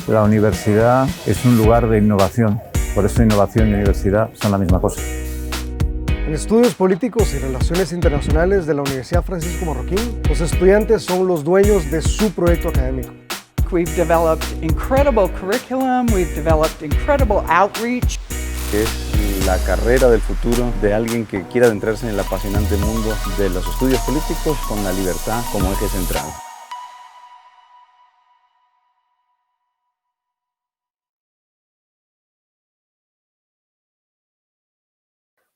La universidad es un lugar de innovación, por eso innovación y universidad son la misma cosa. En Estudios Políticos y Relaciones Internacionales de la Universidad Francisco Marroquín, los estudiantes son los dueños de su proyecto académico. We've developed incredible curriculum, we've developed incredible outreach. Es la carrera del futuro de alguien que quiera adentrarse en el apasionante mundo de los estudios políticos con la libertad como eje central.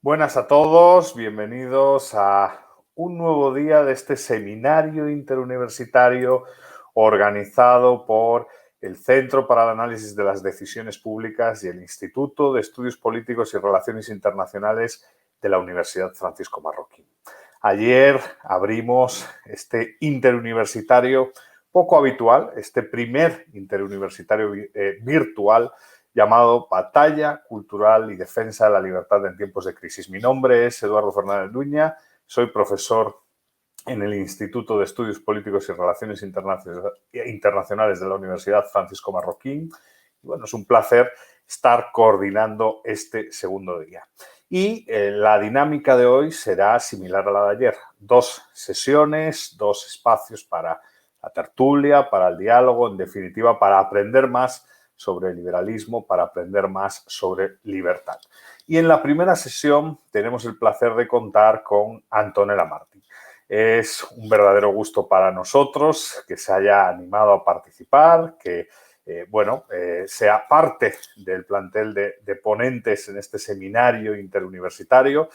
Buenas a todos, bienvenidos a un nuevo día de este seminario interuniversitario organizado por el Centro para el Análisis de las Decisiones Públicas y el Instituto de Estudios Políticos y Relaciones Internacionales de la Universidad Francisco Marroquín. Ayer abrimos este interuniversitario poco habitual, este primer interuniversitario virtual, llamado Batalla Cultural y Defensa de la Libertad en Tiempos de Crisis. Mi nombre es Eduardo Fernández Duña, soy profesor en el Instituto de Estudios Políticos y Relaciones Internacionales de la Universidad Francisco Marroquín. Y bueno, es un placer estar coordinando este segundo día. Y la dinámica de hoy será similar a la de ayer. 2 sesiones, 2 espacios para la tertulia, para el diálogo, en definitiva, para aprender más sobre liberalismo, para aprender más sobre libertad. Y en la primera sesión tenemos el placer de contar con Antonella Martí. Es un verdadero gusto para nosotros que se haya animado a participar, que sea parte del plantel de ponentes en este seminario interuniversitario.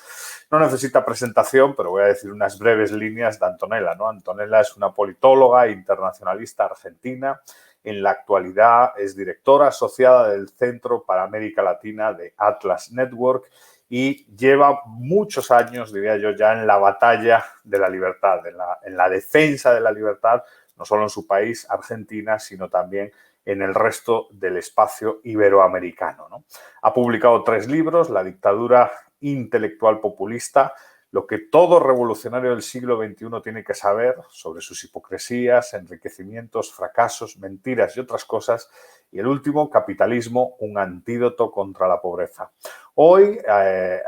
No necesita presentación, pero voy a decir unas breves líneas de Antonella, ¿no? Antonella es una politóloga internacionalista argentina. En la actualidad es directora asociada del Centro para América Latina de Atlas Network y lleva muchos años, diría yo, ya en la batalla de la libertad, en la defensa de la libertad, no solo en su país, Argentina, sino también en el resto del espacio iberoamericano, ¿no? Ha publicado 3 libros: La dictadura intelectual populista, lo que todo revolucionario del siglo XXI tiene que saber sobre sus hipocresías, enriquecimientos, fracasos, mentiras y otras cosas. Y el último, Capitalismo, un antídoto contra la pobreza. Hoy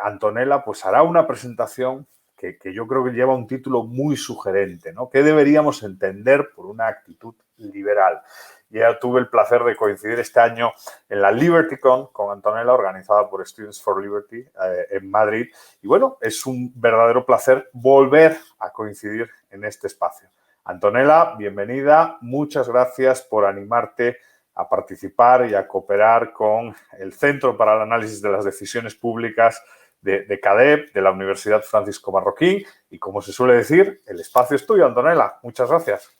Antonella pues hará una presentación que yo creo que lleva un título muy sugerente, ¿no? ¿Qué deberíamos entender por una actitud liberal? Ya tuve el placer de coincidir este año en la LibertyCon con Antonella, organizada por Students for Liberty en Madrid. Y bueno, es un verdadero placer volver a coincidir en este espacio. Antonella, bienvenida. Muchas gracias por animarte a participar y a cooperar con el Centro para el Análisis de las Decisiones Públicas de CADEP, de la Universidad Francisco Marroquín. Y como se suele decir, el espacio es tuyo, Antonella. Muchas gracias.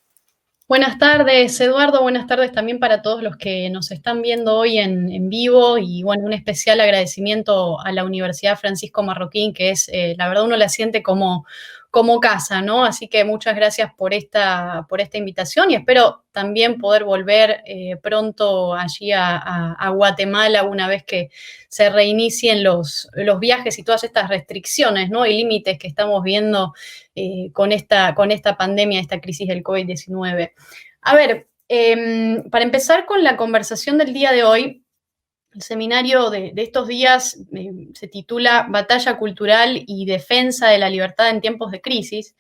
Buenas tardes, Eduardo. Buenas tardes también para todos los que nos están viendo hoy en vivo. Y bueno, un especial agradecimiento a la Universidad Francisco Marroquín, que es, la verdad, uno la siente como casa, ¿no? Así que muchas gracias por esta invitación y espero también poder volver pronto allí a Guatemala una vez que se reinicien los viajes y todas estas restricciones, ¿no? Y límites que estamos viendo con esta pandemia, esta crisis del COVID-19. A ver, para empezar con la conversación del día de hoy, el seminario de estos días se titula Batalla Cultural y Defensa de la Libertad en Tiempos de Crisis.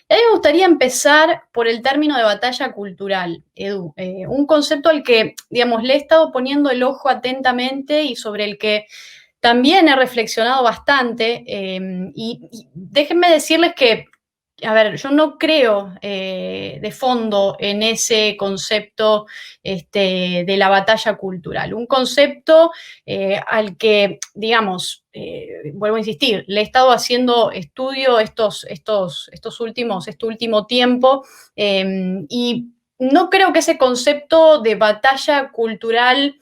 Y a mí me gustaría empezar por el término de batalla cultural, Edu, un concepto al que, digamos, le he estado poniendo el ojo atentamente y sobre el que también he reflexionado bastante. Y déjenme decirles que, a ver, yo no creo de fondo en ese concepto de la batalla cultural. Un concepto al que, digamos, vuelvo a insistir, le he estado haciendo estudio este último tiempo y no creo que ese concepto de batalla cultural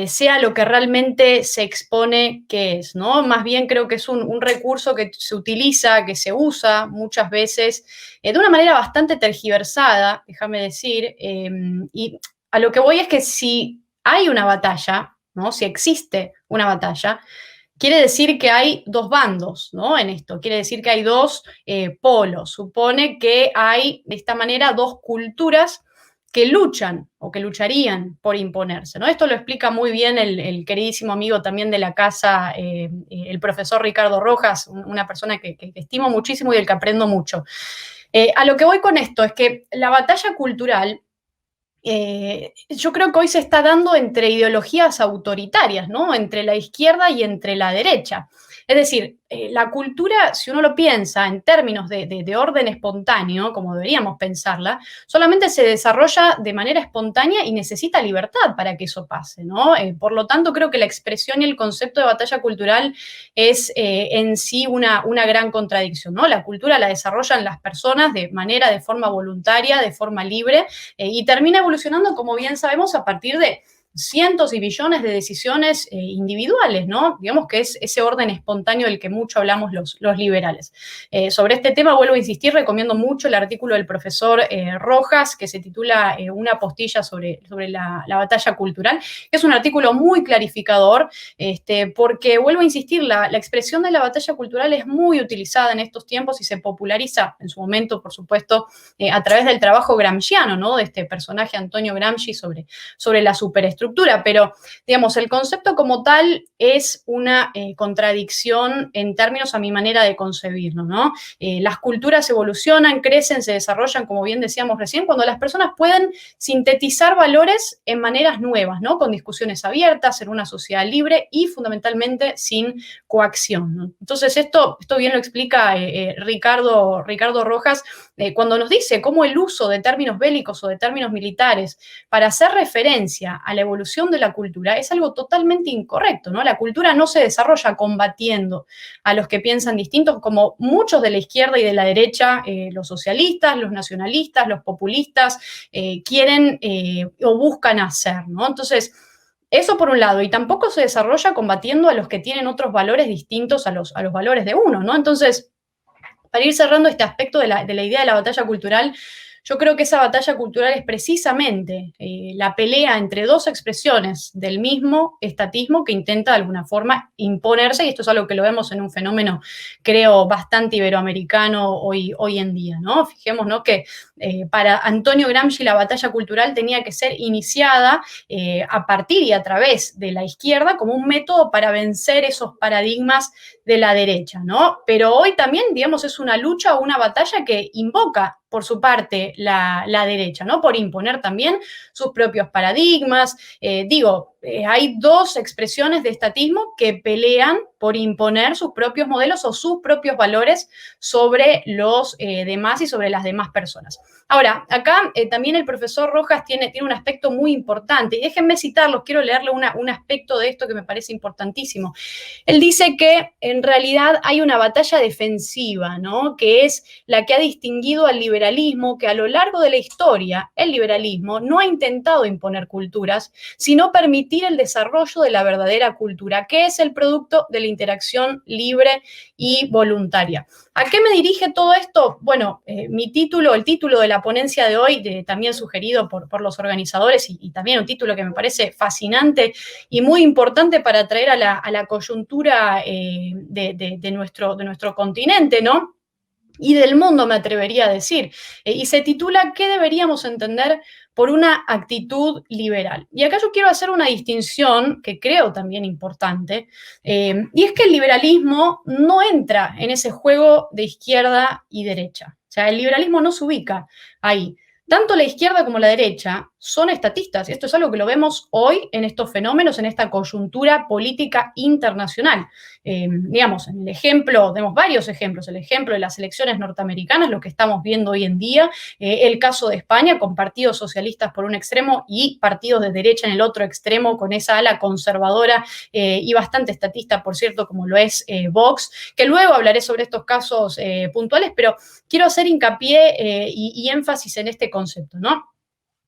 sea lo que realmente se expone que es, ¿no? Más bien creo que es un recurso que se utiliza, que se usa muchas veces de una manera bastante tergiversada, déjame decir, y a lo que voy es que si hay una batalla, ¿no? Si existe una batalla, quiere decir que hay 2 bandos, ¿no? En esto, quiere decir que hay 2 polos, supone que hay de esta manera 2 culturas que luchan o que lucharían por imponerse, ¿no? Esto lo explica muy bien el queridísimo amigo también de la casa, el profesor Ricardo Rojas, una persona que estimo muchísimo y del que aprendo mucho. A lo que voy con esto es que la batalla cultural, yo creo que hoy se está dando entre ideologías autoritarias, ¿no? Entre la izquierda y entre la derecha. Es decir, la cultura, si uno lo piensa en términos de orden espontáneo, como deberíamos pensarla, solamente se desarrolla de manera espontánea y necesita libertad para que eso pase, ¿no? Por lo tanto, creo que la expresión y el concepto de batalla cultural es en sí una gran contradicción, ¿no? La cultura la desarrollan las personas de forma voluntaria, de forma libre, y termina evolucionando, como bien sabemos, a partir de cientos y billones de decisiones individuales, ¿no? Digamos que es ese orden espontáneo del que mucho hablamos los liberales. Sobre este tema, vuelvo a insistir, recomiendo mucho el artículo del profesor Rojas, que se titula Una postilla sobre la batalla cultural, que es un artículo muy clarificador, porque, vuelvo a insistir, la expresión de la batalla cultural es muy utilizada en estos tiempos y se populariza en su momento, por supuesto, a través del trabajo gramsciano, ¿no? De este personaje Antonio Gramsci sobre la superestructura. Pero, digamos, el concepto como tal es una contradicción en términos a mi manera de concebirlo, ¿no? Las culturas evolucionan, crecen, se desarrollan, como bien decíamos recién, cuando las personas pueden sintetizar valores en maneras nuevas, ¿no? Con discusiones abiertas, en una sociedad libre y, fundamentalmente, sin coacción, ¿no? Entonces, esto bien lo explica Ricardo Rojas cuando nos dice cómo el uso de términos bélicos o de términos militares para hacer referencia a la evolución de la cultura es algo totalmente incorrecto, ¿no? La cultura no se desarrolla combatiendo a los que piensan distintos, como muchos de la izquierda y de la derecha, los socialistas, los nacionalistas, los populistas, quieren o buscan hacer, ¿no? Entonces, eso por un lado, y tampoco se desarrolla combatiendo a los que tienen otros valores distintos a los valores de uno, ¿no? Entonces, para ir cerrando este aspecto de la idea de la batalla cultural, yo creo que esa batalla cultural es precisamente la pelea entre dos expresiones del mismo estatismo que intenta de alguna forma imponerse, y esto es algo que lo vemos en un fenómeno, creo, bastante iberoamericano hoy en día, ¿no? Fijémonos que para Antonio Gramsci la batalla cultural tenía que ser iniciada a partir y a través de la izquierda como un método para vencer esos paradigmas de la derecha, ¿no? Pero hoy también, digamos, es una lucha o una batalla que invoca por su parte la derecha, ¿no? Por imponer también sus propios paradigmas. Hay dos expresiones de estatismo que pelean por imponer sus propios modelos o sus propios valores sobre los demás y sobre las demás personas. Ahora, acá también el profesor Rojas tiene un aspecto muy importante, y déjenme citarlos, quiero leerle un aspecto de esto que me parece importantísimo. Él dice que en realidad hay una batalla defensiva, ¿no? Que es la que ha distinguido al liberalismo, que a lo largo de la historia, el liberalismo no ha intentado imponer culturas, sino permitir el desarrollo de la verdadera cultura, que es el producto de la interacción libre y voluntaria. ¿A qué me dirige todo esto? Bueno, el título de la ponencia de hoy, también sugerido por los organizadores, y también un título que me parece fascinante y muy importante para traer a la coyuntura de nuestro continente, ¿no? Y del mundo, me atrevería a decir. Y se titula ¿Qué deberíamos entender por una actitud liberal? Y acá yo quiero hacer una distinción que creo también importante, y es que el liberalismo no entra en ese juego de izquierda y derecha. O sea, el liberalismo no se ubica ahí. Tanto la izquierda como la derecha son estatistas. Esto es algo que lo vemos hoy en estos fenómenos, en esta coyuntura política internacional. Digamos, en el ejemplo, tenemos varios ejemplos, el ejemplo de las elecciones norteamericanas, lo que estamos viendo hoy en día, el caso de España, con partidos socialistas por un extremo y partidos de derecha en el otro extremo, con esa ala conservadora y bastante estatista, por cierto, como lo es Vox, que luego hablaré sobre estos casos puntuales, pero quiero hacer hincapié y énfasis en este concepto, ¿no?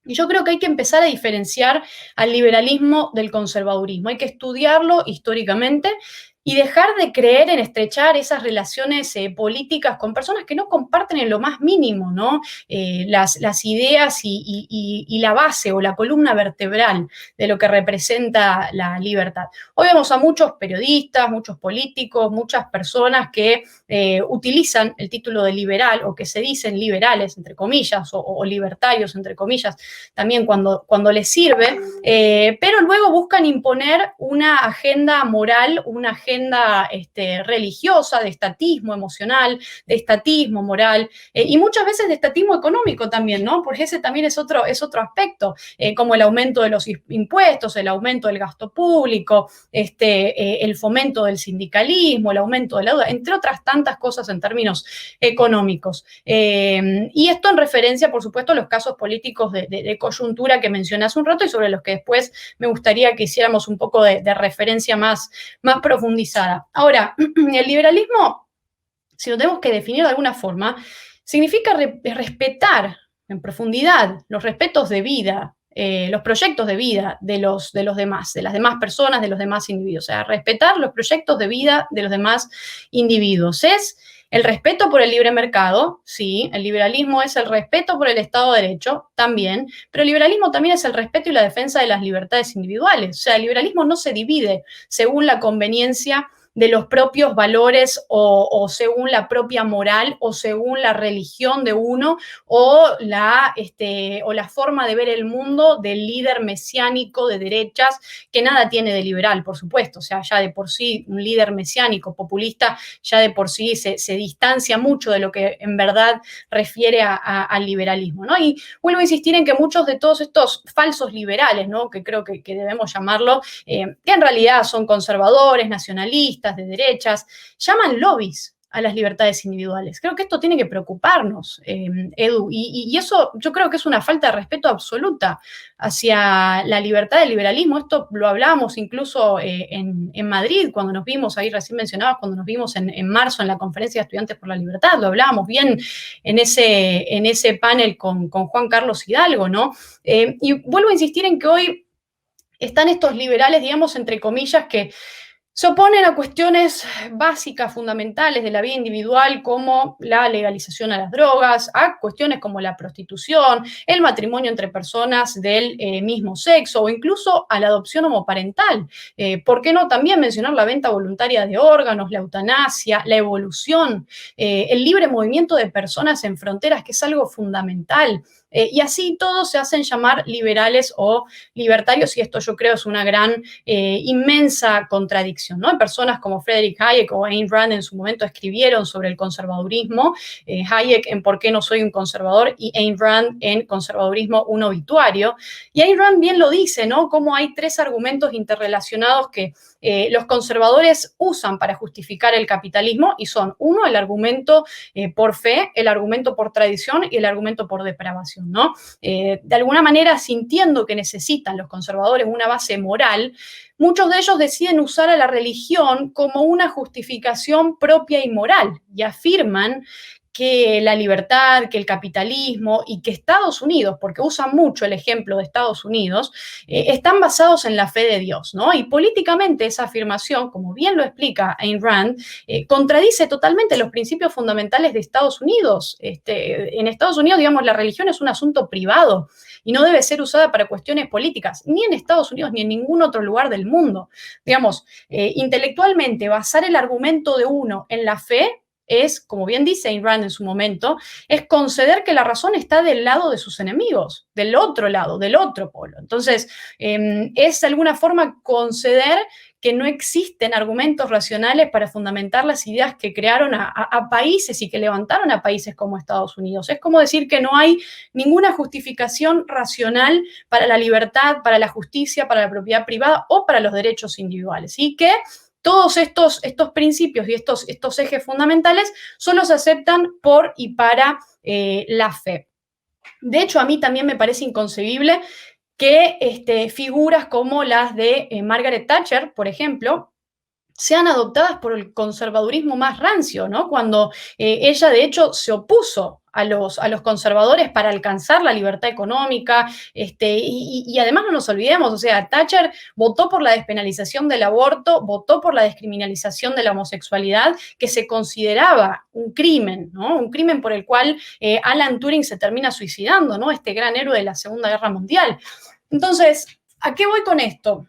Y yo creo que hay que empezar a diferenciar al liberalismo del conservadurismo. Hay que estudiarlo históricamente y dejar de creer en estrechar esas relaciones políticas con personas que no comparten en lo más mínimo, ¿no? Las ideas y la base o la columna vertebral de lo que representa la libertad. Hoy vemos a muchos periodistas, muchos políticos, muchas personas que utilizan el título de liberal o que se dicen liberales, entre comillas, o libertarios, entre comillas, también cuando les sirve, pero luego buscan imponer una agenda moral, una agenda religiosa, de estatismo emocional, de estatismo moral, y muchas veces de estatismo económico también, ¿no? Porque ese también es otro aspecto, como el aumento de los impuestos, el aumento del gasto público, el fomento del sindicalismo, el aumento de la deuda, entre otras tantas cosas en términos económicos. Y esto en referencia, por supuesto, a los casos políticos de coyuntura que mencioné hace un rato y sobre los que después me gustaría que hiciéramos un poco de referencia más profundizada. Ahora, el liberalismo, si lo tenemos que definir de alguna forma, significa respetar en profundidad los respetos de vida, los proyectos de vida de los demás, de las demás personas, de los demás individuos. O sea, respetar los proyectos de vida de los demás individuos. Es el respeto por el libre mercado, sí, el liberalismo es el respeto por el Estado de Derecho, también, pero el liberalismo también es el respeto y la defensa de las libertades individuales. O sea, el liberalismo no se divide según la conveniencia de los propios valores o según la propia moral o según la religión de uno o la forma de ver el mundo del líder mesiánico de derechas, que nada tiene de liberal, por supuesto. O sea, ya de por sí un líder mesiánico populista ya de por sí se distancia mucho de lo que en verdad refiere al liberalismo, ¿no? Y vuelvo a insistir en que muchos de todos estos falsos liberales, ¿no? Que creo que debemos llamarlo, que en realidad son conservadores, nacionalistas, de derechas, llaman lobbies a las libertades individuales. Creo que esto tiene que preocuparnos, Edu, y eso yo creo que es una falta de respeto absoluta hacia la libertad del liberalismo. Esto lo hablamos incluso en Madrid, cuando nos vimos, ahí recién mencionabas, cuando nos vimos en marzo en la Conferencia de Estudiantes por la Libertad, lo hablábamos bien en ese panel con Juan Carlos Hidalgo, ¿no? Y vuelvo a insistir en que hoy están estos liberales, digamos, entre comillas, que se oponen a cuestiones básicas, fundamentales de la vida individual, como la legalización a las drogas, a cuestiones como la prostitución, el matrimonio entre personas del mismo sexo o incluso a la adopción homoparental. ¿Por qué no también mencionar la venta voluntaria de órganos, la eutanasia, la evolución, el libre movimiento de personas en fronteras, que es algo fundamental? Y así todos se hacen llamar liberales o libertarios, y esto yo creo es una gran, inmensa contradicción, ¿no? Personas como Friedrich Hayek o Ayn Rand en su momento escribieron sobre el conservadurismo, Hayek en ¿Por qué no soy un conservador? Y Ayn Rand en Conservadurismo, un obituario. Y Ayn Rand bien lo dice, ¿no? Cómo hay tres argumentos interrelacionados que los conservadores usan para justificar el capitalismo, y son, uno, el argumento por fe, el argumento por tradición y el argumento por depravación, ¿no? De alguna manera, sintiendo que necesitan los conservadores una base moral, muchos de ellos deciden usar a la religión como una justificación propia y moral, y afirman que la libertad, que el capitalismo y que Estados Unidos, porque usan mucho el ejemplo de Estados Unidos, están basados en la fe de Dios, ¿no? Y políticamente esa afirmación, como bien lo explica Ayn Rand, contradice totalmente los principios fundamentales de Estados Unidos. En Estados Unidos, digamos, la religión es un asunto privado y no debe ser usada para cuestiones políticas, ni en Estados Unidos ni en ningún otro lugar del mundo. Digamos, intelectualmente, basar el argumento de uno en la fe es, como bien dice Ayn Rand en su momento, es conceder que la razón está del lado de sus enemigos, del otro lado, del otro polo. Entonces, es de alguna forma conceder que no existen argumentos racionales para fundamentar las ideas que crearon a países y que levantaron a países como Estados Unidos. Es como decir que no hay ninguna justificación racional para la libertad, para la justicia, para la propiedad privada o para los derechos individuales. Y que todos estos principios y estos ejes fundamentales solo se aceptan por y para la fe. De hecho, a mí también me parece inconcebible que figuras como las de Margaret Thatcher, por ejemplo, sean adoptadas por el conservadurismo más rancio, ¿no? Cuando ella, de hecho, se opuso a los conservadores para alcanzar la libertad económica, y además no nos olvidemos, o sea, Thatcher votó por la despenalización del aborto, votó por la descriminalización de la homosexualidad, que se consideraba un crimen, ¿no? Un crimen por el cual Alan Turing se termina suicidando, ¿no? Este gran héroe de la Segunda Guerra Mundial. Entonces, ¿a qué voy con esto?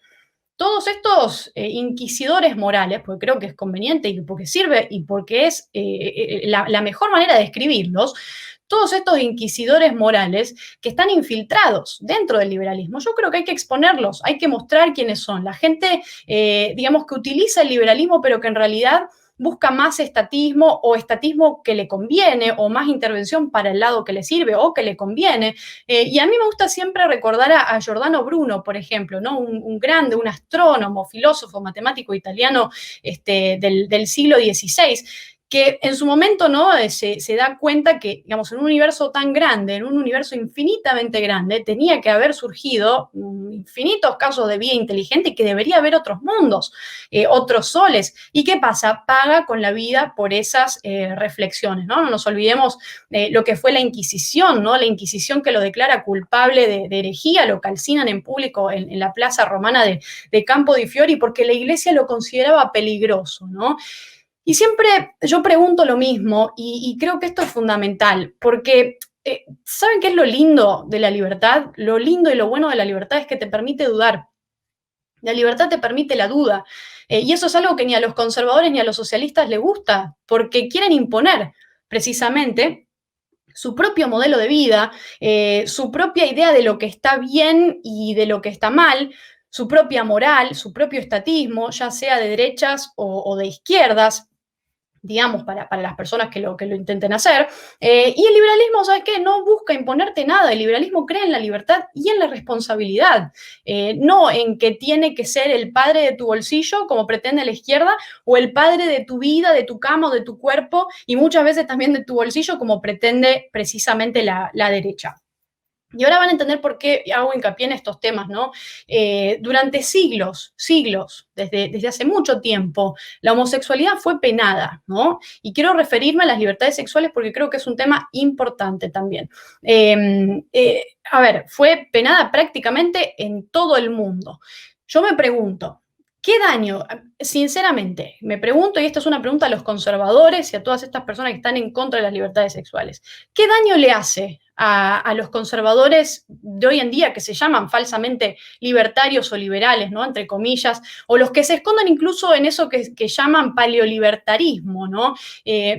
todos estos inquisidores morales, porque creo que es conveniente y porque sirve y porque es la mejor manera de describirlos, todos estos inquisidores morales que están infiltrados dentro del liberalismo. Yo creo que hay que exponerlos, hay que mostrar quiénes son. La gente, digamos, que utiliza el liberalismo, pero que en realidad busca más estatismo o estatismo que le conviene o más intervención para el lado que le sirve o que le conviene. Y a mí me gusta siempre recordar a Giordano Bruno, por ejemplo, ¿no? Un grande, un astrónomo, filósofo, matemático italiano del siglo XVI, que en su momento, ¿no? se da cuenta que, digamos, en un universo tan grande, en un universo infinitamente grande, tenía que haber surgido infinitos casos de vida inteligente y que debería haber otros mundos, otros soles. ¿Y qué pasa? Paga con la vida por esas reflexiones, ¿no? No nos olvidemos lo que fue la Inquisición, ¿no? La Inquisición que lo declara culpable de herejía, lo calcinan en público en la plaza romana de Campo di Fiori porque la Iglesia lo consideraba peligroso, ¿no? Y siempre yo pregunto lo mismo, y creo que esto es fundamental, porque ¿saben qué es lo lindo de la libertad? Lo lindo y lo bueno de la libertad es que te permite dudar. La libertad te permite la duda. Y eso es algo que ni a los conservadores ni a los socialistas les gusta, porque quieren imponer precisamente su propio modelo de vida, su propia idea de lo que está bien y de lo que está mal, su propia moral, su propio estatismo, ya sea de derechas o de izquierdas, digamos, para las personas que lo intenten hacer. Y el liberalismo, ¿sabes qué? No busca imponerte nada. El liberalismo cree en la libertad y en la responsabilidad. No en que tiene que ser el padre de tu bolsillo, como pretende la izquierda, o el padre de tu vida, de tu cama o de tu cuerpo, y muchas veces también de tu bolsillo, como pretende precisamente la derecha. Y ahora van a entender por qué hago hincapié en estos temas, ¿no? Durante siglos, desde hace mucho tiempo, la homosexualidad fue penada, ¿no? Y quiero referirme a las libertades sexuales porque creo que es un tema importante también. A ver, fue penada prácticamente en todo el mundo. Yo me pregunto, ¿qué daño? Sinceramente, me pregunto, y esta es una pregunta a los conservadores y a todas estas personas que están en contra de las libertades sexuales, ¿qué daño le hace a los conservadores de hoy en día, que se llaman falsamente libertarios o liberales, ¿no? Entre comillas, o los que se esconden incluso en eso que llaman paleolibertarismo, ¿no?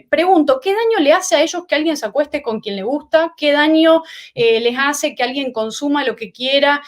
Pregunto, ¿qué daño le hace a ellos que alguien se acueste con quien le gusta? ¿Qué daño les hace que alguien consuma lo que quiera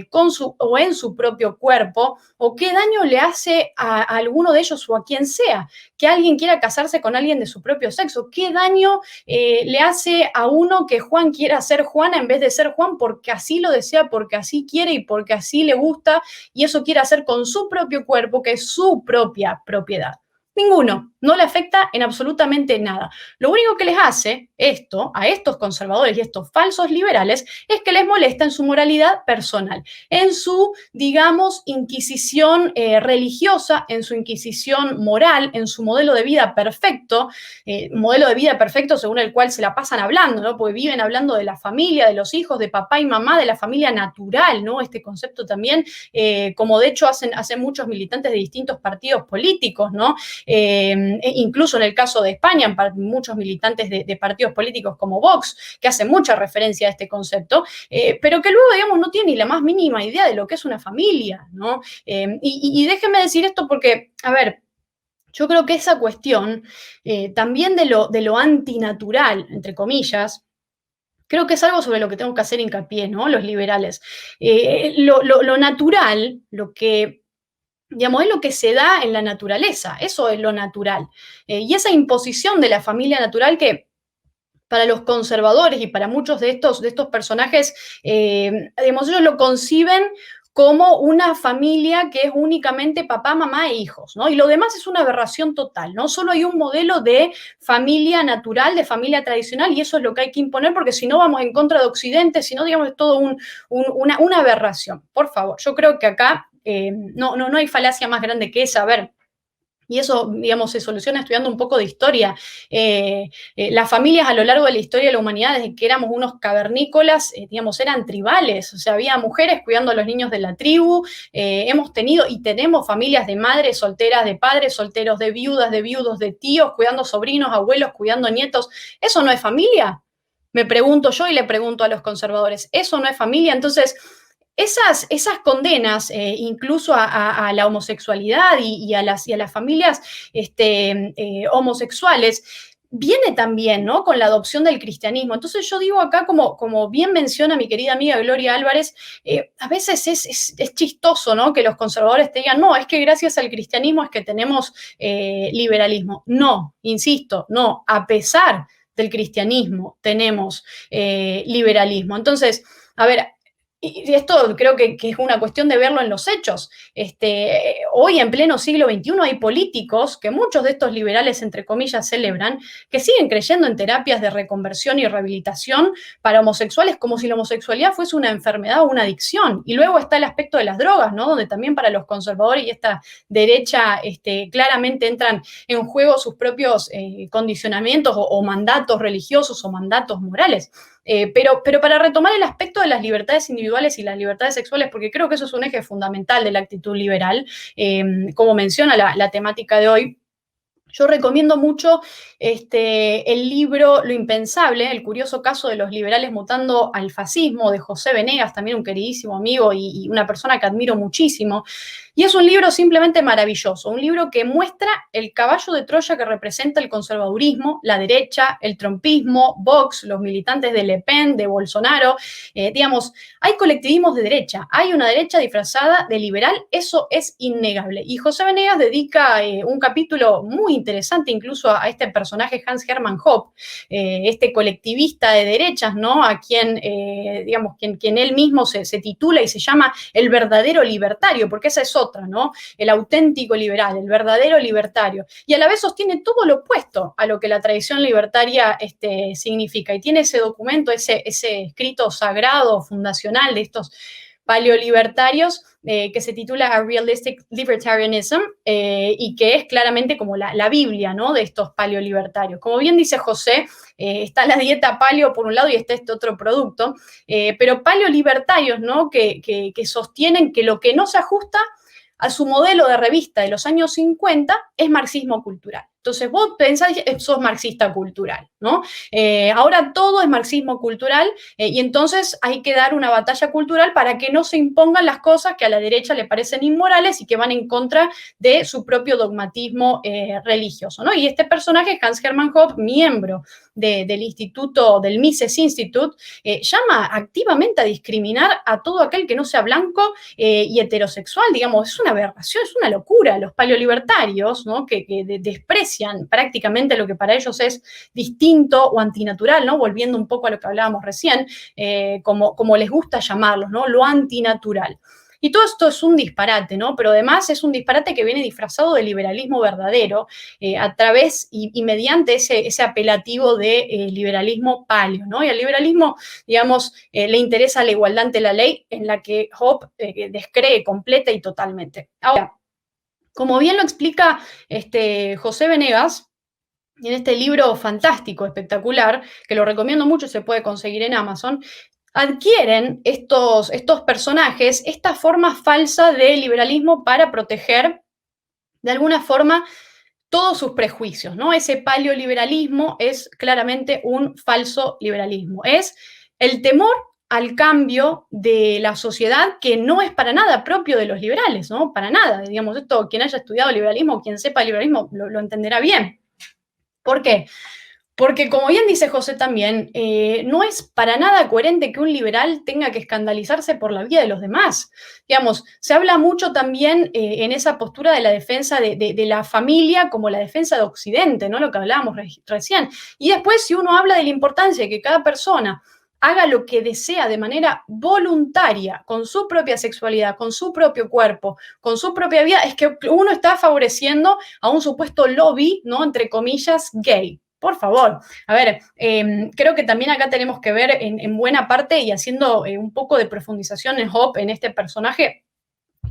o en su propio cuerpo? ¿O qué daño le hace a alguno de ellos o a quien sea que alguien quiera casarse con alguien de su propio sexo? ¿Qué daño le hace a uno que Juan quiera ser Juana en vez de ser Juan porque así lo desea, porque así quiere y porque así le gusta, y eso quiere hacer con su propio cuerpo, que es su propia propiedad? Ninguno, no le afecta en absolutamente nada. Lo único que les hace esto a estos conservadores y estos falsos liberales es que les molesta en su moralidad personal, en su, digamos, inquisición religiosa, en su inquisición moral, en su modelo de vida perfecto según el cual se la pasan hablando, ¿no? Porque viven hablando de la familia, de los hijos, de papá y mamá, de la familia natural, ¿no? Este concepto también, como de hecho hacen muchos militantes de distintos partidos políticos, ¿no? Incluso en el caso de España, muchos militantes de partidos políticos como Vox, que hacen mucha referencia a este concepto, pero que luego, digamos, no tienen ni la más mínima idea de lo que es una familia, ¿no? Y déjenme decir esto porque, a ver, yo creo que esa cuestión también de lo antinatural, entre comillas, creo que es algo sobre lo que tengo que hacer hincapié, ¿no? Los liberales. Lo natural, lo que, digamos, es lo que se da en la naturaleza, eso es lo natural. Y esa imposición de la familia natural que para los conservadores y para muchos de estos personajes, digamos, ellos lo conciben como una familia que es únicamente papá, mamá e hijos, ¿no? Y lo demás es una aberración total, ¿no? Solo hay un modelo de familia natural, de familia tradicional, y eso es lo que hay que imponer, porque si no vamos en contra de Occidente, si no, digamos, es todo una aberración. Por favor, yo creo que acá no hay falacia más grande que esa. A ver, y eso, digamos, se soluciona estudiando un poco de historia. Las familias a lo largo de la historia de la humanidad, desde que éramos unos cavernícolas, digamos, eran tribales. O sea, había mujeres cuidando a los niños de la tribu. Hemos tenido y tenemos familias de madres solteras, de padres solteros, de viudas, de viudos, de tíos, cuidando sobrinos, abuelos, cuidando nietos. ¿Eso no es familia? Me pregunto yo y le pregunto a los conservadores. ¿Eso no es familia? Entonces, esas condenas, incluso a la homosexualidad y a las familias homosexuales, viene también, ¿no?, con la adopción del cristianismo. Entonces yo digo acá, como bien menciona mi querida amiga Gloria Álvarez, a veces es chistoso, ¿no?, que los conservadores te digan, no, es que gracias al cristianismo es que tenemos liberalismo. No, insisto, no, a pesar del cristianismo tenemos liberalismo. Entonces, a ver, y esto creo que es una cuestión de verlo en los hechos. Hoy, en pleno siglo XXI, hay políticos que muchos de estos liberales, entre comillas, celebran, que siguen creyendo en terapias de reconversión y rehabilitación para homosexuales como si la homosexualidad fuese una enfermedad o una adicción. Y luego está el aspecto de las drogas, ¿no?, donde también para los conservadores y esta derecha claramente entran en juego sus propios condicionamientos o mandatos religiosos o mandatos morales. Pero para retomar el aspecto de las libertades individuales y las libertades sexuales, porque creo que eso es un eje fundamental de la actitud liberal, como menciona la temática de hoy, yo recomiendo mucho el libro Lo impensable, el curioso caso de los liberales mutando al fascismo, de José Venegas, también un queridísimo amigo y una persona que admiro muchísimo. Y es un libro simplemente maravilloso, un libro que muestra el caballo de Troya que representa el conservadurismo, la derecha, el trumpismo, Vox, los militantes de Le Pen, de Bolsonaro. Digamos, hay colectivismos de derecha, hay una derecha disfrazada de liberal, eso es innegable. Y José Venegas dedica un capítulo muy interesante incluso a este personaje Hans Hermann Hoppe, este colectivista de derechas, ¿no?, a quien, quien él mismo se titula y se llama el verdadero libertario, porque esa es otra, ¿no?, el auténtico liberal, el verdadero libertario, y a la vez sostiene todo lo opuesto a lo que la tradición libertaria significa, y tiene ese documento, ese escrito sagrado, fundacional de estos paleolibertarios, que se titula A Realistic Libertarianism, y que es claramente como la Biblia, ¿no?, de estos paleolibertarios. Como bien dice José, está la dieta paleo por un lado y está este otro producto, pero paleolibertarios, ¿no?, que sostienen que lo que no se ajusta a su modelo de revista de los años 50 es marxismo cultural. Entonces vos pensás, sos marxista cultural, ¿no? Ahora todo es marxismo cultural y entonces hay que dar una batalla cultural para que no se impongan las cosas que a la derecha le parecen inmorales y que van en contra de su propio dogmatismo religioso, ¿no? Y este personaje, Hans Hermann Hoppe, miembro del instituto, del Mises Institute, llama activamente a discriminar a todo aquel que no sea blanco y heterosexual. Digamos, es una aberración, es una locura. Los paleolibertarios, ¿no?, que desprecian prácticamente lo que para ellos es distinto o antinatural, ¿no?, volviendo un poco a lo que hablábamos recién, como les gusta llamarlos, ¿no?, lo antinatural. Y todo esto es un disparate, ¿no? Pero además es un disparate que viene disfrazado de liberalismo verdadero a través y mediante ese apelativo de liberalismo paleo, ¿no? Y al liberalismo, digamos, le interesa la igualdad ante la ley, en la que Hoppe descree completa y totalmente. Ahora, como bien lo explica José Venegas, en este libro fantástico, espectacular, que lo recomiendo mucho, se puede conseguir en Amazon, adquieren estos personajes esta forma falsa de liberalismo para proteger, de alguna forma, todos sus prejuicios, ¿no? Ese paleoliberalismo es claramente un falso liberalismo. Es el temor al cambio de la sociedad, que no es para nada propio de los liberales, ¿no? Para nada. Digamos, esto, quien haya estudiado liberalismo, quien sepa liberalismo, lo entenderá bien. ¿Por qué? Porque, como bien dice José también, no es para nada coherente que un liberal tenga que escandalizarse por la vida de los demás. Digamos, se habla mucho también en esa postura de la defensa de la familia como la defensa de Occidente, ¿no?, lo que hablábamos recién. Y después, si uno habla de la importancia de que cada persona haga lo que desea de manera voluntaria, con su propia sexualidad, con su propio cuerpo, con su propia vida, es que uno está favoreciendo a un supuesto lobby, ¿no?, entre comillas, gay. Por favor. A ver, creo que también acá tenemos que ver en buena parte, y haciendo un poco de profundización en Hoppe, en este personaje,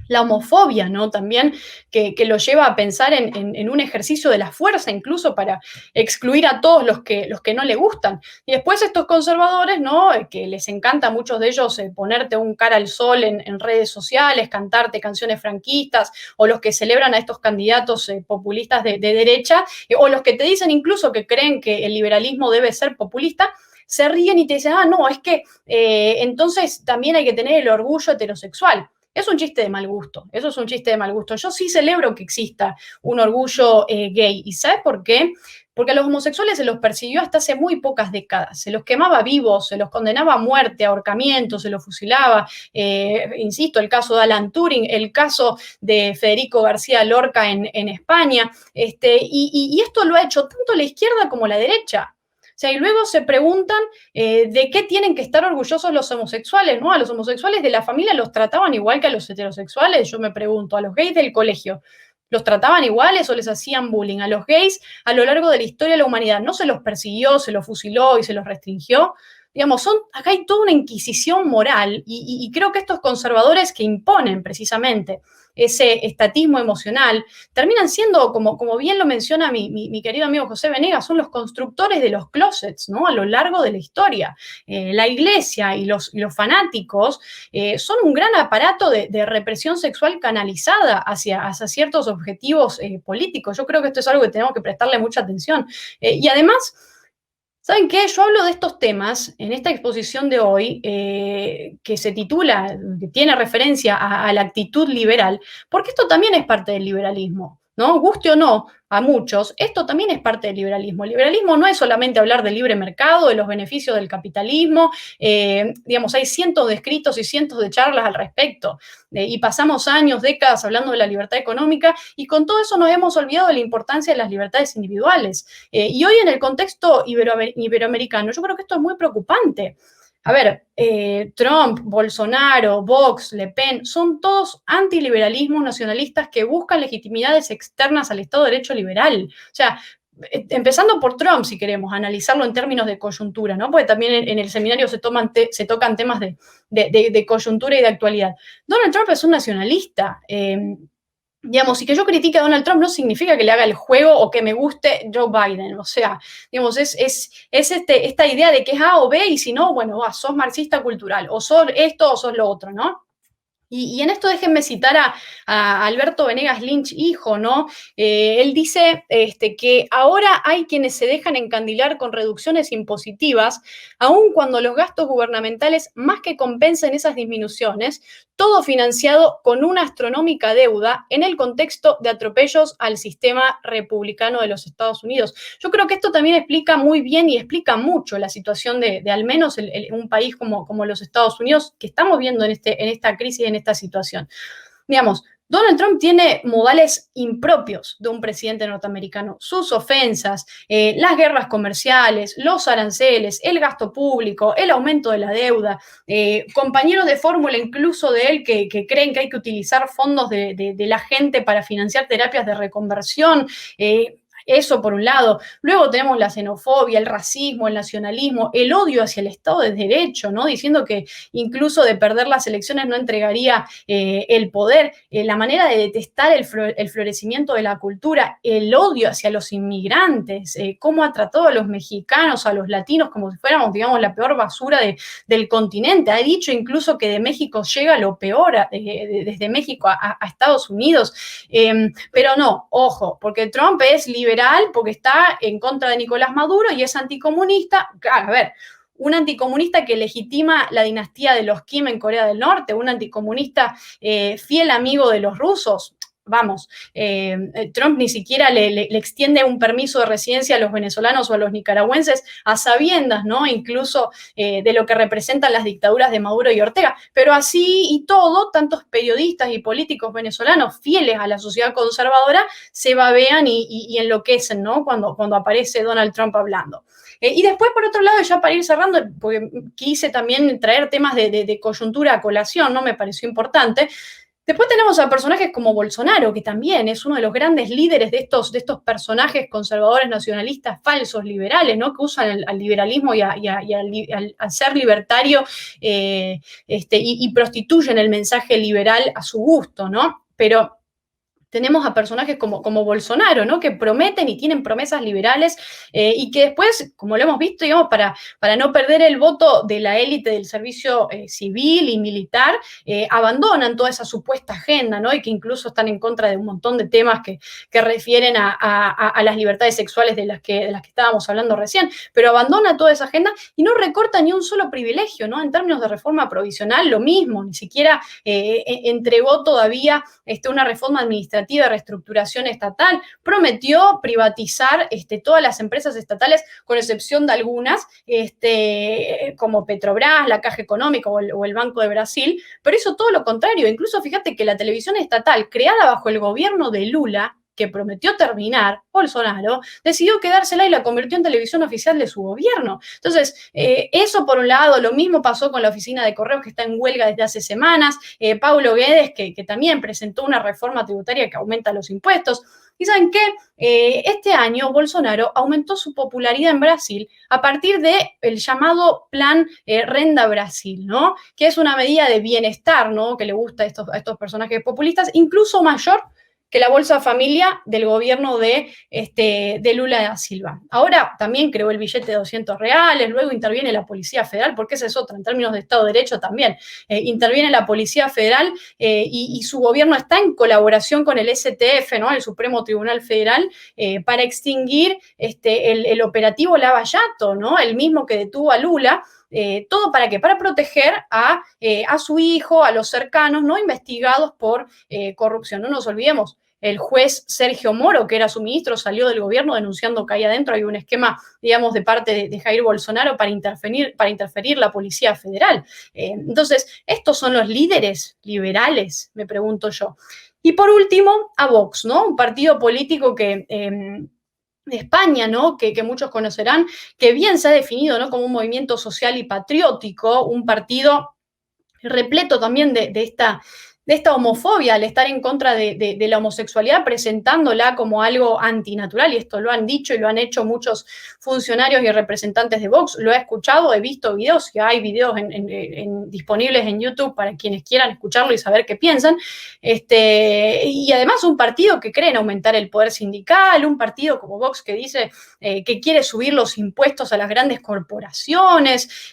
la homofobia, ¿no?, también, que lo lleva a pensar en un ejercicio de la fuerza, incluso para excluir a todos los que no le gustan. Y después estos conservadores, ¿no?, que les encanta a muchos de ellos ponerte un cara al sol en redes sociales, cantarte canciones franquistas, o los que celebran a estos candidatos populistas de derecha, o los que te dicen incluso que creen que el liberalismo debe ser populista, se ríen y te dicen, no, es que entonces también hay que tener el orgullo heterosexual. Es un chiste de mal gusto, eso es un chiste de mal gusto. Yo sí celebro que exista un orgullo gay. ¿Y sabes por qué? Porque a los homosexuales se los persiguió hasta hace muy pocas décadas. Se los quemaba vivos, se los condenaba a muerte, a ahorcamiento, se los fusilaba. Insisto, el caso de Alan Turing, el caso de Federico García Lorca en España. Y esto lo ha hecho tanto la izquierda como la derecha. O sea, y luego se preguntan de qué tienen que estar orgullosos los homosexuales, ¿no? A los homosexuales de la familia los trataban igual que a los heterosexuales. Yo me pregunto, a los gays del colegio, ¿los trataban iguales o les hacían bullying? A los gays, a lo largo de la historia de la humanidad, ¿no se los persiguió, se los fusiló y se los restringió? Digamos, acá hay toda una inquisición moral y creo que estos conservadores que imponen precisamente ese estatismo emocional, terminan siendo, como bien lo menciona mi querido amigo José Venegas, son los constructores de los closets, ¿no? A lo largo de la historia. La iglesia y los fanáticos son un gran aparato de represión sexual canalizada hacia ciertos objetivos políticos. Yo creo que esto es algo que tenemos que prestarle mucha atención. Y además, ¿saben qué? Yo hablo de estos temas en esta exposición de hoy, que se titula, que tiene referencia a la actitud liberal, porque esto también es parte del liberalismo, ¿no? Guste o no a muchos, esto también es parte del liberalismo. El liberalismo no es solamente hablar del libre mercado, de los beneficios del capitalismo, digamos, hay cientos de escritos y cientos de charlas al respecto, y pasamos años, décadas hablando de la libertad económica, y con todo eso nos hemos olvidado de la importancia de las libertades individuales. Y hoy en el contexto iberoamericano, yo creo que esto es muy preocupante. A ver, Trump, Bolsonaro, Vox, Le Pen, son todos antiliberalismos nacionalistas que buscan legitimidades externas al Estado de Derecho liberal. O sea, empezando por Trump, si queremos analizarlo en términos de coyuntura, ¿no? Porque también en el seminario se tocan temas de coyuntura y de actualidad. Donald Trump es un nacionalista. Digamos, y que yo critique a Donald Trump no significa que le haga el juego o que me guste Joe Biden. O sea, digamos, es esta idea de que es A o B y si no, bueno, sos marxista cultural, o sos esto o sos lo otro, ¿no? Y en esto déjenme citar a Alberto Venegas Lynch, hijo, ¿no? Él dice que ahora hay quienes se dejan encandilar con reducciones impositivas, aun cuando los gastos gubernamentales más que compensen esas disminuciones, todo financiado con una astronómica deuda en el contexto de atropellos al sistema republicano de los Estados Unidos. Yo creo que esto también explica muy bien y explica mucho la situación de al menos un país como los Estados Unidos, que estamos viendo en esta crisis, en esta situación. Digamos, Donald Trump tiene modales impropios de un presidente norteamericano. Sus ofensas, las guerras comerciales, los aranceles, el gasto público, el aumento de la deuda, compañeros de fórmula incluso de él que creen que hay que utilizar fondos de la gente para financiar terapias de reconversión. Eso por un lado. Luego tenemos la xenofobia, el racismo, el nacionalismo, el odio hacia el Estado de Derecho, ¿no? Diciendo que incluso de perder las elecciones no entregaría el poder, la manera de detestar el florecimiento de la cultura, el odio hacia los inmigrantes, cómo ha tratado a los mexicanos, a los latinos, como si fuéramos, digamos, la peor basura del continente. Ha dicho incluso que de México llega lo peor, desde México a Estados Unidos. Pero no, ojo, porque Trump es liberal porque está en contra de Nicolás Maduro y es anticomunista. Claro, a ver, un anticomunista que legitima la dinastía de los Kim en Corea del Norte, un anticomunista fiel amigo de los rusos. Vamos, Trump ni siquiera le extiende un permiso de residencia a los venezolanos o a los nicaragüenses a sabiendas, ¿no? Incluso de lo que representan las dictaduras de Maduro y Ortega. Pero así y todo, tantos periodistas y políticos venezolanos fieles a la sociedad conservadora se babean y enloquecen, ¿no? Cuando aparece Donald Trump hablando. Y después, por otro lado, ya para ir cerrando, porque quise también traer temas de coyuntura a colación, ¿no? Me pareció importante. Después tenemos a personajes como Bolsonaro, que también es uno de los grandes líderes de estos personajes conservadores nacionalistas falsos liberales, ¿no? Que usan al liberalismo y al ser libertario y prostituyen el mensaje liberal a su gusto, ¿no? Pero tenemos a personajes como Bolsonaro, ¿no? Que prometen y tienen promesas liberales y que después, como lo hemos visto, digamos, para no perder el voto de la élite del servicio civil y militar, abandonan toda esa supuesta agenda, ¿no? Y que incluso están en contra de un montón de temas que refieren a las libertades sexuales de las que estábamos hablando recién, pero abandona toda esa agenda y no recorta ni un solo privilegio, ¿no? En términos de reforma provisional, lo mismo, ni siquiera entregó todavía una reforma administrativa de reestructuración estatal, prometió privatizar todas las empresas estatales, con excepción de algunas, como Petrobras, la Caja Económica o el Banco de Brasil, pero hizo todo lo contrario. Incluso fíjate que la televisión estatal, creada bajo el gobierno de Lula, que prometió terminar, Bolsonaro, decidió quedársela y la convirtió en televisión oficial de su gobierno. Entonces, eso por un lado. Lo mismo pasó con la oficina de correos, que está en huelga desde hace semanas, Paulo Guedes, que también presentó una reforma tributaria que aumenta los impuestos. Y ¿saben qué? Este año Bolsonaro aumentó su popularidad en Brasil a partir del llamado Plan Renda Brasil, ¿no? Que es una medida de bienestar, ¿no? Que le gusta a estos personajes populistas, incluso mayor que la Bolsa Familia del gobierno de Lula da Silva. Ahora también creó el billete de 200 reales, luego interviene la Policía Federal, porque esa es otra, en términos de Estado de Derecho también. Interviene la Policía Federal y su gobierno está en colaboración con el STF, ¿no? El Supremo Tribunal Federal, para extinguir el operativo Lava Jato, ¿no? El mismo que detuvo a Lula. ¿Todo para qué? Para proteger a su hijo, a los cercanos, ¿no? Investigados por corrupción. No nos olvidemos, el juez Sergio Moro, que era su ministro, salió del gobierno denunciando que ahí adentro hay un esquema, digamos, de parte de Jair Bolsonaro para interferir la Policía Federal. Entonces, ¿estos son los líderes liberales? Me pregunto yo. Y por último, a Vox, ¿no? Un partido político que de España, ¿no? Que muchos conocerán, que bien se ha definido, ¿no? Como un movimiento social y patriótico, un partido repleto también de esta homofobia, al estar en contra de la homosexualidad, presentándola como algo antinatural, y esto lo han dicho y lo han hecho muchos funcionarios y representantes de Vox. Lo he escuchado, he visto videos, y hay videos disponibles en YouTube para quienes quieran escucharlo y saber qué piensan. Y además un partido que cree en aumentar el poder sindical, un partido como Vox que dice que quiere subir los impuestos a las grandes corporaciones,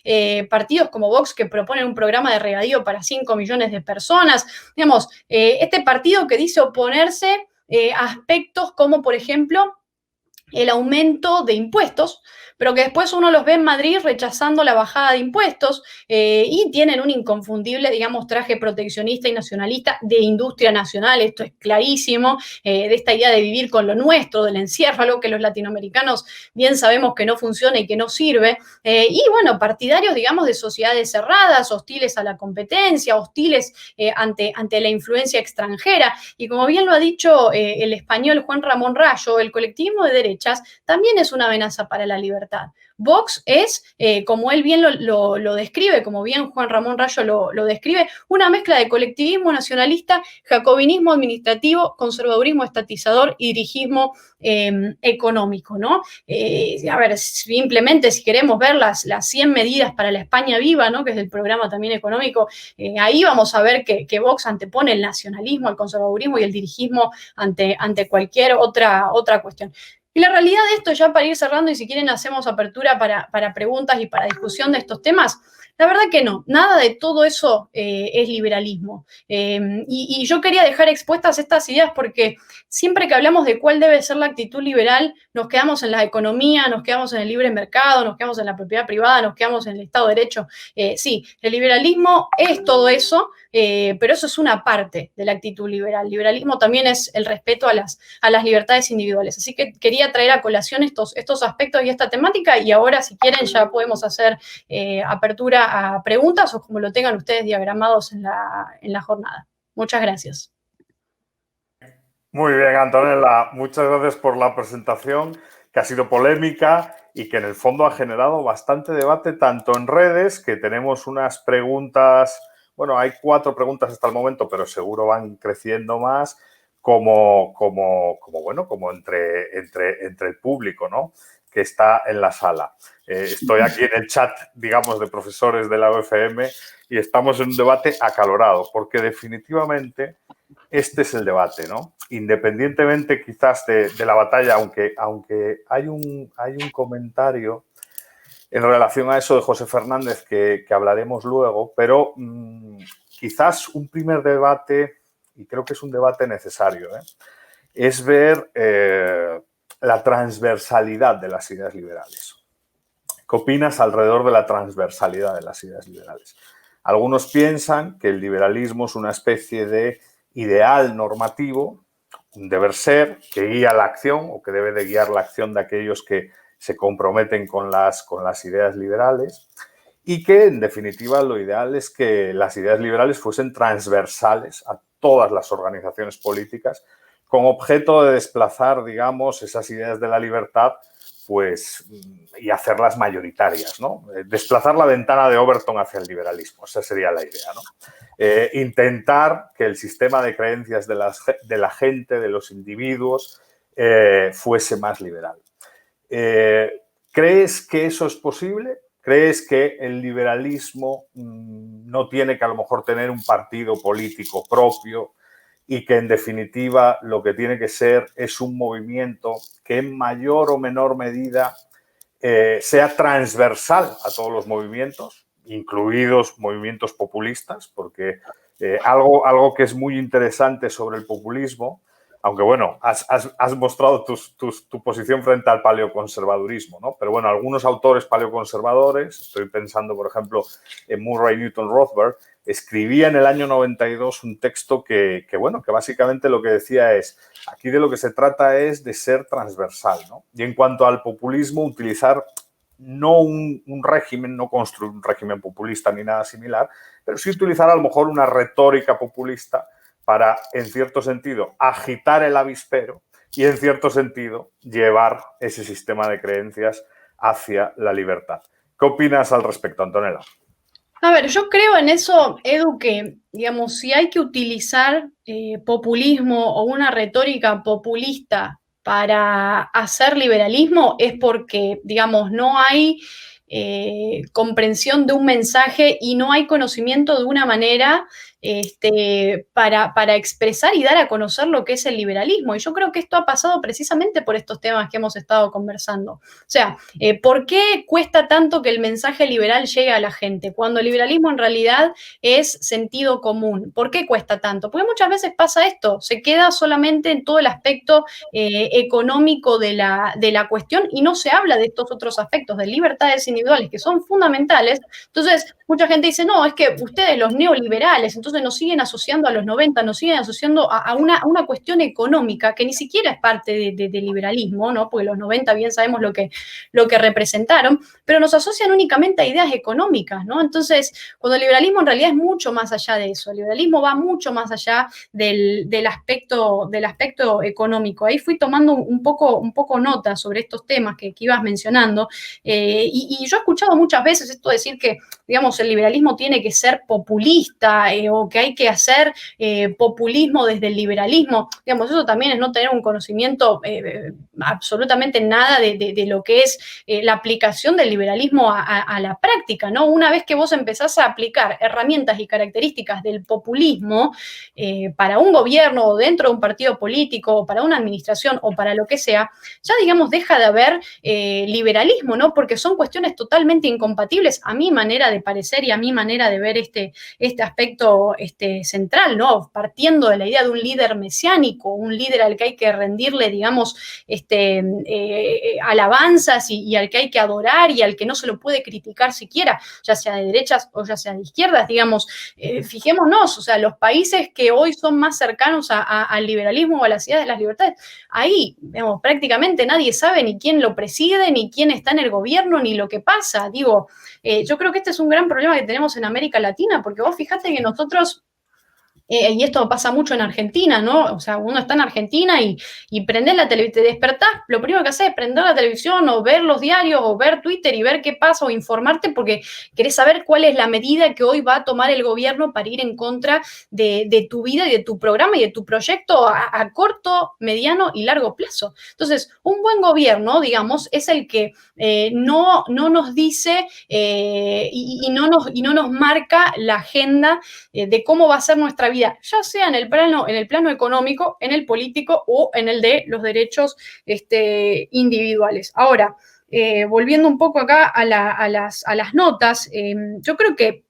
partidos como Vox que proponen un programa de regadío para 5 millones de personas. Digamos, este partido que dice oponerse a aspectos como, por ejemplo, el aumento de impuestos, pero que después uno los ve en Madrid rechazando la bajada de impuestos y tienen un inconfundible, digamos, traje proteccionista y nacionalista de industria nacional. Esto es clarísimo, de esta idea de vivir con lo nuestro, del encierro, algo que los latinoamericanos bien sabemos que no funciona y que no sirve. Y bueno, partidarios, digamos, de sociedades cerradas, hostiles a la competencia, hostiles ante la influencia extranjera. Y como bien lo ha dicho el español Juan Ramón Rayo, el colectivismo de derechas también es una amenaza para la libertad. Vox es, como él bien lo describe, como bien Juan Ramón Rayo lo describe, una mezcla de colectivismo nacionalista, jacobinismo administrativo, conservadurismo estatizador y dirigismo económico, ¿no? A ver, simplemente si queremos ver las 100 medidas para la España viva, ¿no? Que es el programa también económico, ahí vamos a ver que Vox antepone el nacionalismo, el conservadurismo y el dirigismo ante cualquier otra cuestión. Y la realidad de esto, ya para ir cerrando, y si quieren hacemos apertura para preguntas y para discusión de estos temas, la verdad que no, nada de todo eso es liberalismo. Y yo quería dejar expuestas estas ideas porque siempre que hablamos de cuál debe ser la actitud liberal, nos quedamos en la economía, nos quedamos en el libre mercado, nos quedamos en la propiedad privada, nos quedamos en el Estado de Derecho. Sí, el liberalismo es todo eso, pero eso es una parte de la actitud liberal. El liberalismo también es el respeto a las libertades individuales. Así que quería traer a colación estos aspectos y esta temática, y ahora, si quieren, ya podemos hacer apertura a preguntas o como lo tengan ustedes diagramados en la jornada. Muchas gracias. Muy bien, Antonella, muchas gracias por la presentación, que ha sido polémica y que en el fondo ha generado bastante debate, tanto en redes, que tenemos unas preguntas, bueno, hay 4 preguntas hasta el momento, pero seguro van creciendo más, como entre el público, ¿no?, que está en la sala. Estoy aquí en el chat, digamos, de profesores de la UFM y estamos en un debate acalorado, porque definitivamente este es el debate, ¿no? Independientemente quizás de la batalla, aunque hay un comentario en relación a eso de José Fernández que hablaremos luego, pero quizás un primer debate, y creo que es un debate necesario, es ver la transversalidad de las ideas liberales. ¿Qué opinas alrededor de la transversalidad de las ideas liberales? Algunos piensan que el liberalismo es una especie de ideal normativo, un deber ser que guía la acción o que debe de guiar la acción de aquellos que se comprometen con las ideas liberales y que, en definitiva, lo ideal es que las ideas liberales fuesen transversales a todas las organizaciones políticas con objeto de desplazar, digamos, esas ideas de la libertad pues, y hacerlas mayoritarias, ¿no? Desplazar la ventana de Overton hacia el liberalismo, esa sería la idea, ¿no? Intentar que el sistema de creencias de la gente, de los individuos, fuese más liberal. ¿Crees que eso es posible? ¿Crees que el liberalismo no tiene que a lo mejor tener un partido político propio y que en definitiva lo que tiene que ser es un movimiento que en mayor o menor medida sea transversal a todos los movimientos, incluidos movimientos populistas? Porque algo que es muy interesante sobre el populismo, aunque bueno, has mostrado tu posición frente al paleoconservadurismo, ¿no? Pero bueno, algunos autores paleoconservadores, estoy pensando por ejemplo en Murray Newton Rothbard, escribía en el año 92 un texto que básicamente lo que decía es, aquí de lo que se trata es de ser transversal, ¿no? Y en cuanto al populismo, utilizar no un régimen, no construir un régimen populista ni nada similar, pero sí utilizar a lo mejor una retórica populista para, en cierto sentido, agitar el avispero y, en cierto sentido, llevar ese sistema de creencias hacia la libertad. ¿Qué opinas al respecto, Antonella? A ver, yo creo en eso, Edu, que, digamos, si hay que utilizar populismo o una retórica populista para hacer liberalismo, es porque, digamos, no hay comprensión de un mensaje y no hay conocimiento de una manera para expresar y dar a conocer lo que es el liberalismo. Y yo creo que esto ha pasado precisamente por estos temas que hemos estado conversando. O sea, ¿por qué cuesta tanto que el mensaje liberal llegue a la gente cuando el liberalismo en realidad es sentido común? ¿Por qué cuesta tanto? Porque muchas veces pasa esto, se queda solamente en todo el aspecto económico de la cuestión y no se habla de estos otros aspectos de libertades individuales que son fundamentales. Entonces, mucha gente dice, no, es que ustedes los neoliberales, entonces nos siguen asociando a los 90, nos siguen asociando a una cuestión económica que ni siquiera es parte del liberalismo, ¿no? Porque los 90 bien sabemos lo que representaron, pero nos asocian únicamente a ideas económicas, ¿no? Entonces, cuando el liberalismo en realidad es mucho más allá de eso, el liberalismo va mucho más allá del aspecto económico. Ahí fui tomando un poco nota sobre estos temas que ibas mencionando, y yo he escuchado muchas veces esto de decir que, digamos, el liberalismo tiene que ser populista o que hay que hacer populismo desde el liberalismo. Digamos, eso también es no tener un conocimiento absolutamente nada de lo que es la aplicación del liberalismo a la práctica, ¿no? Una vez que vos empezás a aplicar herramientas y características del populismo para un gobierno o dentro de un partido político o para una administración o para lo que sea, ya, digamos, deja de haber liberalismo, ¿no? Porque son cuestiones totalmente incompatibles a mi manera de parecer y a mi manera de ver este aspecto central, ¿no? Partiendo de la idea de un líder mesiánico, un líder al que hay que rendirle, digamos, alabanzas y al que hay que adorar y al que no se lo puede criticar siquiera, ya sea de derechas o ya sea de izquierdas, digamos. Fijémonos, o sea, los países que hoy son más cercanos al liberalismo o a las ideas de las libertades, ahí, digamos, prácticamente nadie sabe ni quién lo preside, ni quién está en el gobierno, ni lo que pasa. Digo, yo creo que este es un gran problema que tenemos en América Latina, porque vos fijate que nosotros, y esto pasa mucho en Argentina, ¿no? O sea, uno está en Argentina y prendés la televisión, te despertás, lo primero que haces es prender la televisión o ver los diarios o ver Twitter y ver qué pasa o informarte porque querés saber cuál es la medida que hoy va a tomar el gobierno para ir en contra de tu vida y de tu programa y de tu proyecto a corto, mediano y largo plazo. Entonces, un buen gobierno, digamos, es el que no nos dice y no nos marca la agenda de cómo va a ser nuestra vida vida, ya sea en el plano económico, en el político o en el de los derechos individuales. Ahora, volviendo un poco acá a las notas, yo creo que,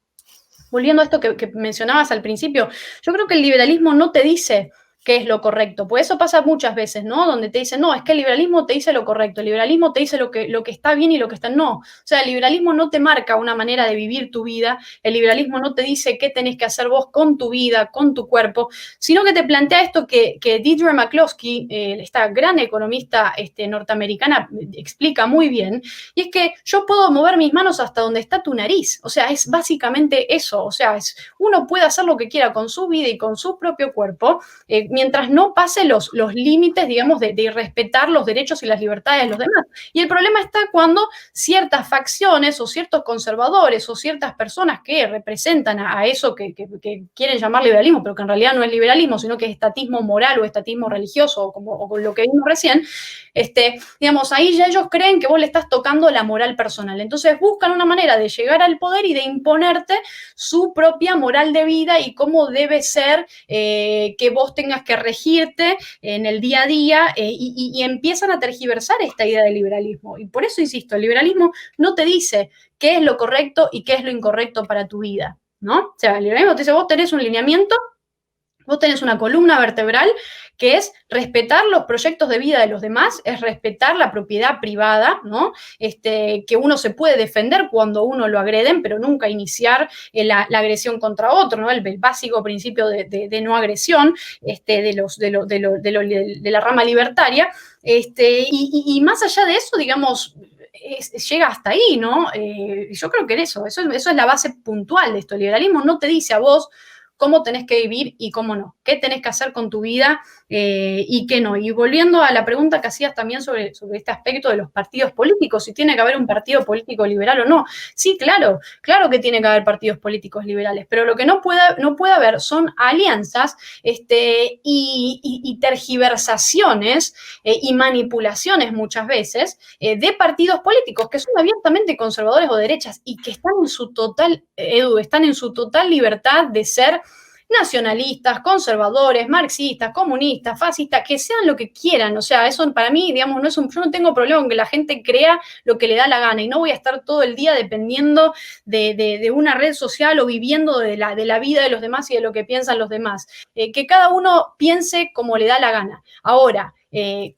volviendo a esto que mencionabas al principio, yo creo que el liberalismo no te dice qué es lo correcto, pues eso pasa muchas veces, ¿no? Donde te dicen, no, es que el liberalismo te dice lo correcto, el liberalismo te dice lo que está bien y lo que está no. O sea, el liberalismo no te marca una manera de vivir tu vida, el liberalismo no te dice qué tenés que hacer vos con tu vida, con tu cuerpo, sino que te plantea esto que Deidre McCloskey, esta gran economista norteamericana, explica muy bien, y es que yo puedo mover mis manos hasta donde está tu nariz. O sea, es básicamente eso. O sea, uno puede hacer lo que quiera con su vida y con su propio cuerpo, mientras no pase los límites, digamos, de respetar los derechos y las libertades de los demás. Y el problema está cuando ciertas facciones o ciertos conservadores o ciertas personas que representan a eso que quieren llamar liberalismo, pero que en realidad no es liberalismo, sino que es estatismo moral o estatismo religioso, o con lo que vimos recién, digamos, ahí ya ellos creen que vos le estás tocando la moral personal. Entonces buscan una manera de llegar al poder y de imponerte su propia moral de vida y cómo debe ser que vos tengas que regirte en el día a día, y empiezan a tergiversar esta idea del liberalismo. Y por eso insisto, el liberalismo no te dice qué es lo correcto y qué es lo incorrecto para tu vida, ¿no? O sea, el liberalismo te dice, vos tenés un lineamiento, vos tenés una columna vertebral que es respetar los proyectos de vida de los demás, es respetar la propiedad privada, ¿no? Que uno se puede defender cuando uno lo agreden, pero nunca iniciar la agresión contra otro, ¿no? El básico principio de no agresión de la rama libertaria. Y más allá de eso, digamos, llega hasta ahí, ¿no? Yo creo que eso es la base puntual de esto. El liberalismo no te dice a vos cómo tenés que vivir y cómo no, qué tenés que hacer con tu vida y qué no. Y volviendo a la pregunta que hacías también sobre este aspecto de los partidos políticos, si tiene que haber un partido político liberal o no. Sí, claro que tiene que haber partidos políticos liberales, pero lo que no puede haber son alianzas y tergiversaciones y manipulaciones muchas veces de partidos políticos que son abiertamente conservadores o derechas y que están en su total, están en su total libertad de ser nacionalistas, conservadores, marxistas, comunistas, fascistas, que sean lo que quieran. O sea, eso para mí, digamos, yo no tengo problema con que la gente crea lo que le da la gana y no voy a estar todo el día dependiendo de una red social o viviendo de la vida de los demás y de lo que piensan los demás. Que cada uno piense como le da la gana. Ahora,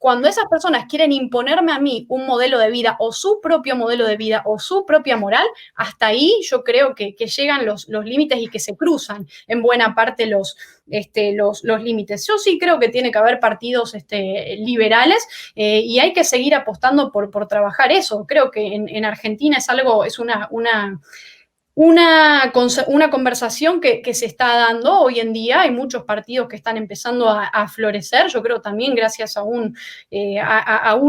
cuando esas personas quieren imponerme a mí un modelo de vida o su propio modelo de vida o su propia moral, hasta ahí yo creo que llegan los límites y que se cruzan en buena parte los límites. Yo sí creo que tiene que haber partidos liberales y hay que seguir apostando por trabajar eso. Creo que en Argentina es una conversación que se está dando hoy en día. Hay muchos partidos que están empezando a florecer, yo creo también gracias a un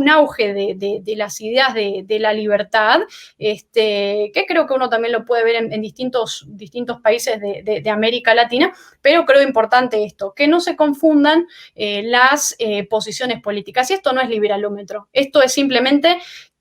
auge de las ideas de la libertad, que creo que uno también lo puede ver en distintos países de América Latina, pero creo importante esto, que no se confundan las posiciones políticas. Y esto no es liberalómetro, esto es simplemente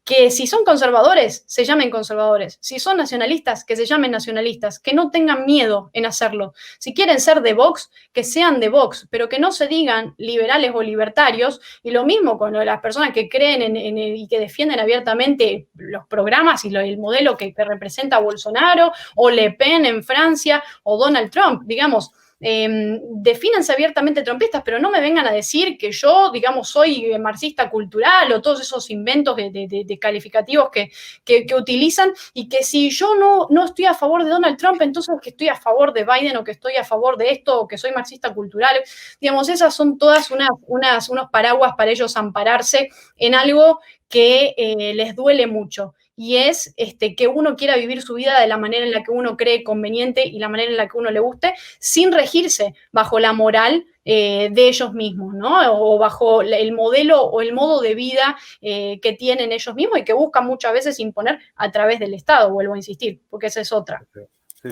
que si son conservadores, se llamen conservadores. Si son nacionalistas, que se llamen nacionalistas. Que no tengan miedo en hacerlo. Si quieren ser de Vox, que sean de Vox, pero que no se digan liberales o libertarios. Y lo mismo con las personas que creen y que defienden abiertamente los programas y el modelo que representa Bolsonaro, o Le Pen en Francia, o Donald Trump, digamos. Defínanse abiertamente trumpistas, pero no me vengan a decir que yo, digamos, soy marxista cultural o todos esos inventos de calificativos que utilizan, y que si yo no estoy a favor de Donald Trump, entonces que estoy a favor de Biden o que estoy a favor de esto o que soy marxista cultural. Digamos, esas son todas unos paraguas para ellos ampararse en algo que les duele mucho. Y es que uno quiera vivir su vida de la manera en la que uno cree conveniente y la manera en la que uno le guste, sin regirse bajo la moral de ellos mismos, ¿no? O bajo el modelo o el modo de vida que tienen ellos mismos y que buscan muchas veces imponer a través del Estado, vuelvo a insistir, porque esa es otra.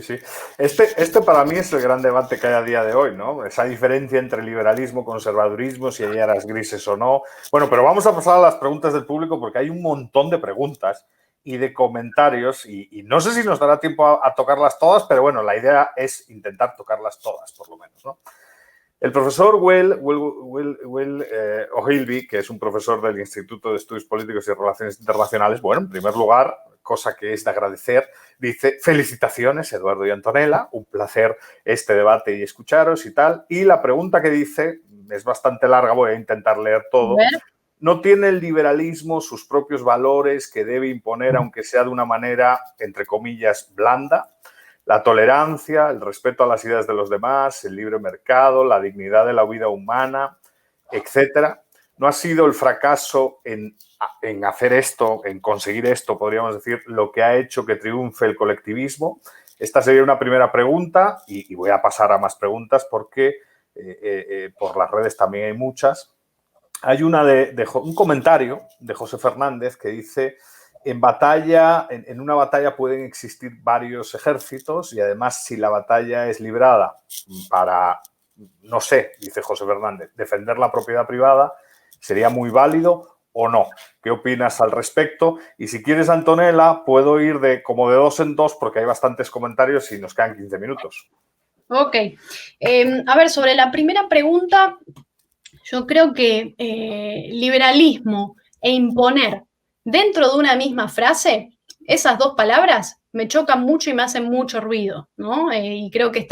Sí. Este para mí es el gran debate que hay a día de hoy, ¿no? Esa diferencia entre liberalismo, conservadurismo, si hay áreas grises o no. Bueno, pero vamos a pasar a las preguntas del público porque hay un montón de preguntas y de comentarios, y no sé si nos dará tiempo a tocarlas todas, pero bueno, la idea es intentar tocarlas todas, por lo menos, ¿no? El profesor Will Ogilvy, que es un profesor del Instituto de Estudios Políticos y Relaciones Internacionales, bueno, en primer lugar, cosa que es de agradecer, dice: felicitaciones, Eduardo y Antonella, un placer este debate y escucharos y tal. Y la pregunta que dice es bastante larga, voy a intentar leer todo. ¿No tiene el liberalismo sus propios valores que debe imponer, aunque sea de una manera, entre comillas, blanda? La tolerancia, el respeto a las ideas de los demás, el libre mercado, la dignidad de la vida humana, etcétera. ¿No ha sido el fracaso en hacer esto, en conseguir esto, podríamos decir, lo que ha hecho que triunfe el colectivismo? Esta sería una primera pregunta y voy a pasar a más preguntas porque por las redes también hay muchas. Hay un comentario de José Fernández que dice: en una batalla pueden existir varios ejércitos y además si la batalla es librada para, no sé, dice José Fernández, defender la propiedad privada, ¿sería muy válido o no? ¿Qué opinas al respecto? Y si quieres, Antonella, puedo ir como de dos en dos porque hay bastantes comentarios y nos quedan 15 minutos. Ok. A ver, sobre la primera pregunta, yo creo que liberalismo e imponer dentro de una misma frase, esas dos palabras me chocan mucho y me hacen mucho ruido, ¿no? Y creo que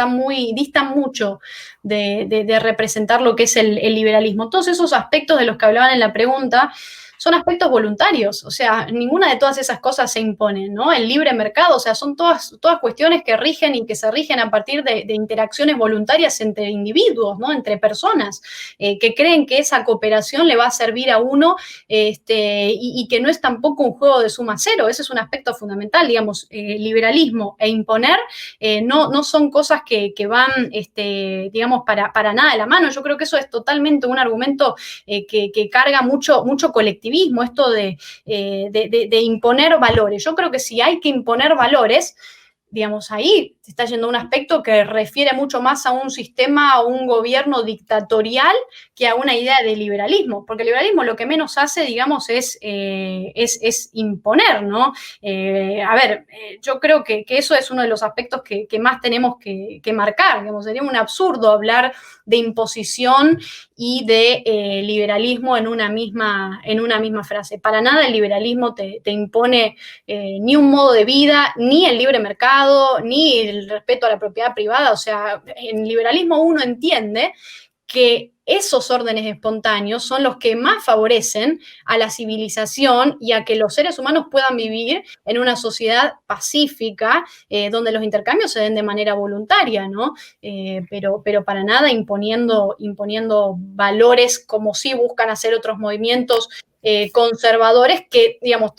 distan mucho de representar lo que es el liberalismo. Todos esos aspectos de los que hablaban en la pregunta son aspectos voluntarios, o sea, ninguna de todas esas cosas se impone, ¿no? El libre mercado, o sea, son todas cuestiones que rigen y que se rigen a partir de interacciones voluntarias entre individuos, ¿no? Entre personas que creen que esa cooperación le va a servir a uno y que no es tampoco un juego de suma cero. Ese es un aspecto fundamental, digamos, liberalismo e imponer no son cosas que van, digamos, para nada de la mano. Yo creo que eso es totalmente un argumento que carga mucho colectivismo, esto de imponer valores. Yo creo que si hay que imponer valores, digamos, ahí se está yendo a un aspecto que refiere mucho más a un sistema, a un gobierno dictatorial que a una idea de liberalismo, porque el liberalismo lo que menos hace, digamos, es imponer, ¿no? Yo creo que eso es uno de los aspectos que más tenemos que marcar, digamos, sería un absurdo hablar de imposición y de liberalismo en una misma frase. Para nada el liberalismo te impone ni un modo de vida, ni el libre mercado, ni el respeto a la propiedad privada. O sea, en liberalismo uno entiende que esos órdenes espontáneos son los que más favorecen a la civilización y a que los seres humanos puedan vivir en una sociedad pacífica, donde los intercambios se den de manera voluntaria, ¿no? Pero para nada imponiendo valores como sí buscan hacer otros movimientos conservadores que, digamos,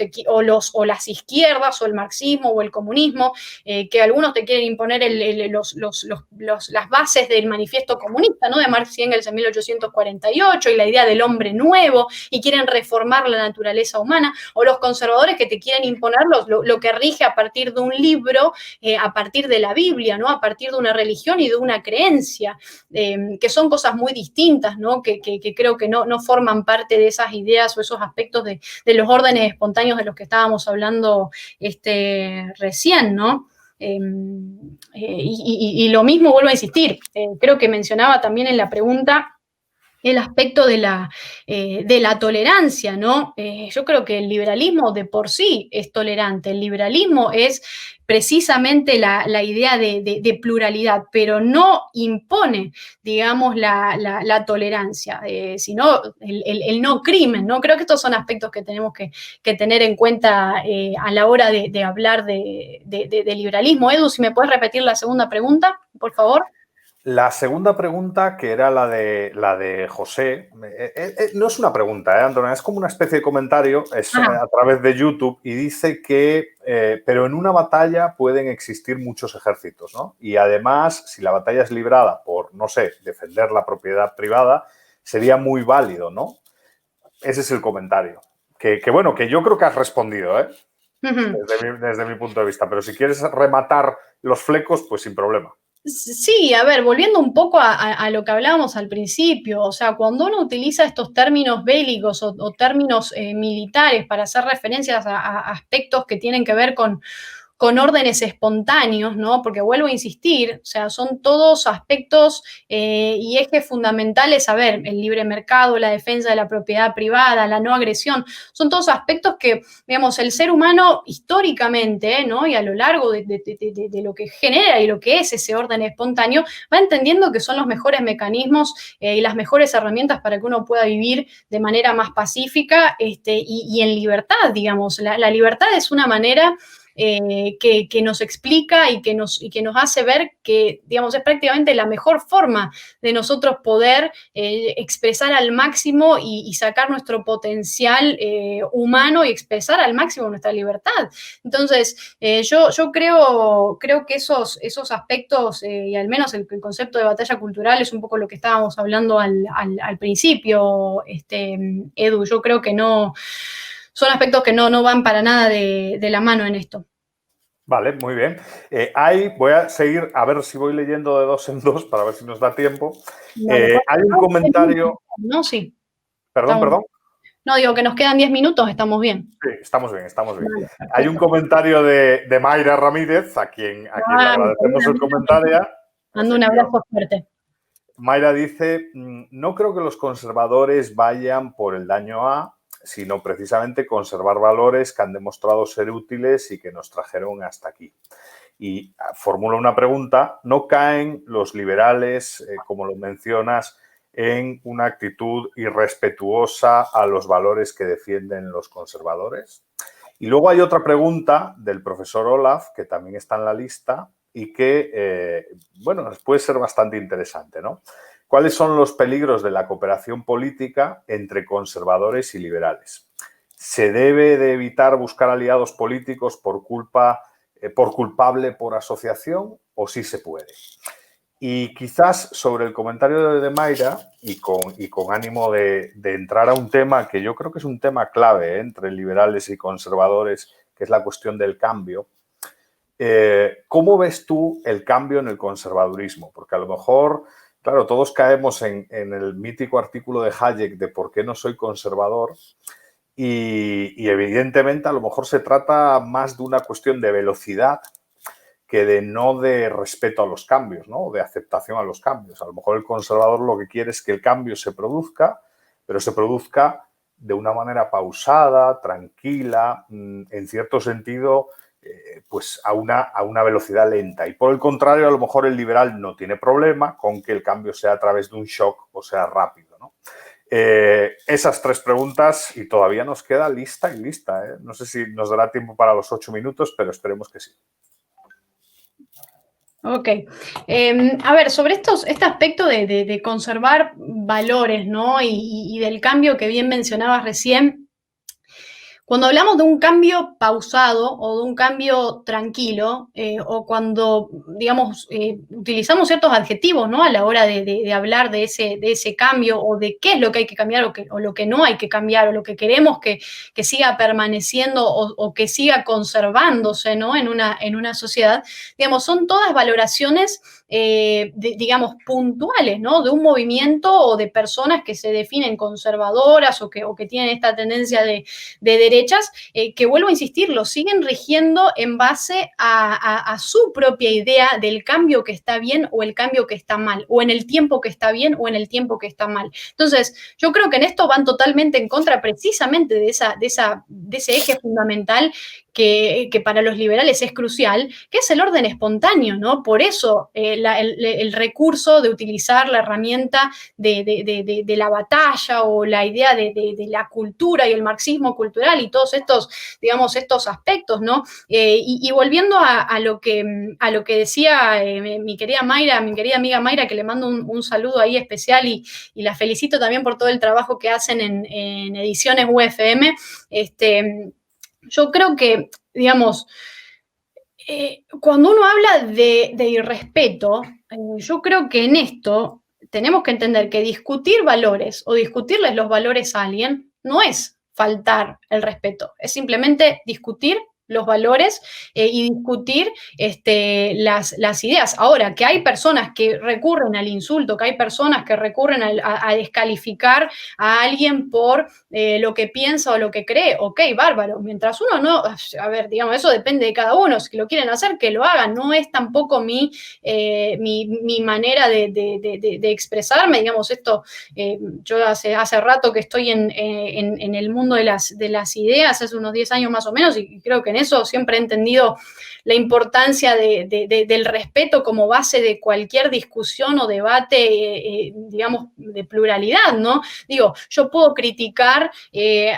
o las izquierdas, o el marxismo, o el comunismo, que algunos te quieren imponer las bases del manifiesto comunista, ¿no? De Marx y Engels en 1848, y la idea del hombre nuevo, y quieren reformar la naturaleza humana, o los conservadores que te quieren imponer lo que rige a partir de un libro, a partir de la Biblia, ¿no? A partir de una religión y de una creencia, que son cosas muy distintas, ¿no? Que creo que no forman parte de esas ideas o esos aspectos de los órdenes espontáneos de los que estábamos hablando recién, ¿no? Y lo mismo, vuelvo a insistir, creo que mencionaba también en la pregunta el aspecto de la tolerancia, ¿no? Yo creo que el liberalismo de por sí es tolerante, el liberalismo es precisamente la idea de pluralidad, pero no impone, digamos, la tolerancia, sino el no crimen, ¿no? Creo que estos son aspectos que tenemos que tener en cuenta a la hora de hablar de liberalismo. Edu, si me puedes repetir la segunda pregunta, por favor. La segunda pregunta, que era la de José, no es una pregunta, Antonella, es como una especie de comentario, es a través de YouTube, y dice que, pero en una batalla pueden existir muchos ejércitos, ¿no? Y además, si la batalla es librada por, no sé, defender la propiedad privada, sería muy válido, ¿no? Ese es el comentario. Que bueno, que yo creo que has respondido, ¿eh? Desde mi punto de vista, pero si quieres rematar los flecos, pues sin problema. Sí, a ver, volviendo un poco a lo que hablábamos al principio, o sea, cuando uno utiliza estos términos bélicos o términos militares para hacer referencias a aspectos que tienen que ver con órdenes espontáneos, ¿no? Porque vuelvo a insistir, o sea, son todos aspectos y ejes fundamentales, a ver, el libre mercado, la defensa de la propiedad privada, la no agresión, son todos aspectos que, digamos, el ser humano históricamente, ¿no? Y a lo largo de lo que genera y lo que es ese orden espontáneo, va entendiendo que son los mejores mecanismos y las mejores herramientas para que uno pueda vivir de manera más pacífica y en libertad, digamos. La libertad es una manera que nos explica y que nos hace ver que, digamos, es prácticamente la mejor forma de nosotros poder expresar al máximo y sacar nuestro potencial humano y expresar al máximo nuestra libertad. Entonces, yo creo que esos aspectos, y al menos el concepto de batalla cultural es un poco lo que estábamos hablando al principio, Edu, yo creo que no... Son aspectos que no van para nada de la mano en esto. Vale, muy bien. Voy a seguir, a ver si voy leyendo de dos en dos para ver si nos da tiempo. Hay un comentario... No, sí. Perdón. No, digo que nos quedan 10 minutos, estamos bien. Sí, estamos bien. Vale, hay un comentario de Mayra Ramírez, a quien le agradecemos el comentario. Mando un abrazo fuerte. Mayra dice, no creo que los conservadores vayan por el daño a, sino precisamente conservar valores que han demostrado ser útiles y que nos trajeron hasta aquí. Y formula una pregunta, ¿no caen los liberales, como lo mencionas, en una actitud irrespetuosa a los valores que defienden los conservadores? Y luego hay otra pregunta del profesor Olaf, que también está en la lista y que, bueno, puede ser bastante interesante, ¿no? ¿Cuáles son los peligros de la cooperación política entre conservadores y liberales? ¿Se debe de evitar buscar aliados políticos por culpable por asociación o sí se puede? Y quizás sobre el comentario de Mayra y con ánimo de entrar a un tema que yo creo que es un tema clave entre liberales y conservadores, que es la cuestión del cambio. ¿Cómo ves tú el cambio en el conservadurismo? Porque a lo mejor... Claro, todos caemos en el mítico artículo de Hayek de por qué no soy conservador y evidentemente a lo mejor se trata más de una cuestión de velocidad que de respeto a los cambios, ¿no? De aceptación a los cambios. A lo mejor el conservador lo que quiere es que el cambio se produzca, pero se produzca de una manera pausada, tranquila, en cierto sentido... pues a una velocidad lenta. Y por el contrario, a lo mejor el liberal no tiene problema con que el cambio sea a través de un shock o sea rápido, ¿no? Esas tres preguntas y todavía nos queda lista. No sé si nos dará tiempo para los 8 minutos, pero esperemos que sí. Ok. A ver, sobre este aspecto de conservar valores, ¿no? Y del cambio que bien mencionabas recién, cuando hablamos de un cambio pausado o de un cambio tranquilo, o cuando, digamos, utilizamos ciertos adjetivos, ¿no? A la hora de hablar de ese cambio o de qué es lo que hay que cambiar o lo que no hay que cambiar o lo que queremos que siga permaneciendo o que siga conservándose, ¿no? En una sociedad, digamos, son todas valoraciones, digamos, puntuales, ¿no? De un movimiento o de personas que se definen conservadoras o que tienen esta tendencia de derechas, que vuelvo a insistir, lo siguen rigiendo en base a su propia idea del cambio que está bien o el cambio que está mal, o en el tiempo que está bien o en el tiempo que está mal. Entonces, yo creo que en esto van totalmente en contra precisamente de ese eje fundamental que para los liberales es crucial, que es el orden espontáneo, ¿no? Por eso el recurso de utilizar la herramienta de la batalla o la idea de la cultura y el marxismo cultural y todos estos, digamos, estos aspectos, ¿no? Y volviendo a lo que decía mi querida amiga Mayra, que le mando un saludo ahí especial y la felicito también por todo el trabajo que hacen en Ediciones UFM, yo creo que, digamos, cuando uno habla de irrespeto, yo creo que en esto tenemos que entender que discutir valores o discutirles los valores a alguien no es faltar el respeto, es simplemente discutir los valores y discutir las ideas. Ahora, que hay personas que recurren al insulto, que hay personas que recurren a descalificar a alguien por lo que piensa o lo que cree, ok, bárbaro. Mientras uno no, a ver, digamos, eso depende de cada uno. Si lo quieren hacer, que lo hagan. No es tampoco mi manera de expresarme, digamos, esto, yo hace rato que estoy en el mundo de las ideas, hace unos 10 años más o menos, y creo que en eso siempre he entendido la importancia del respeto como base de cualquier discusión o debate, digamos, de pluralidad, ¿no? Digo, yo puedo criticar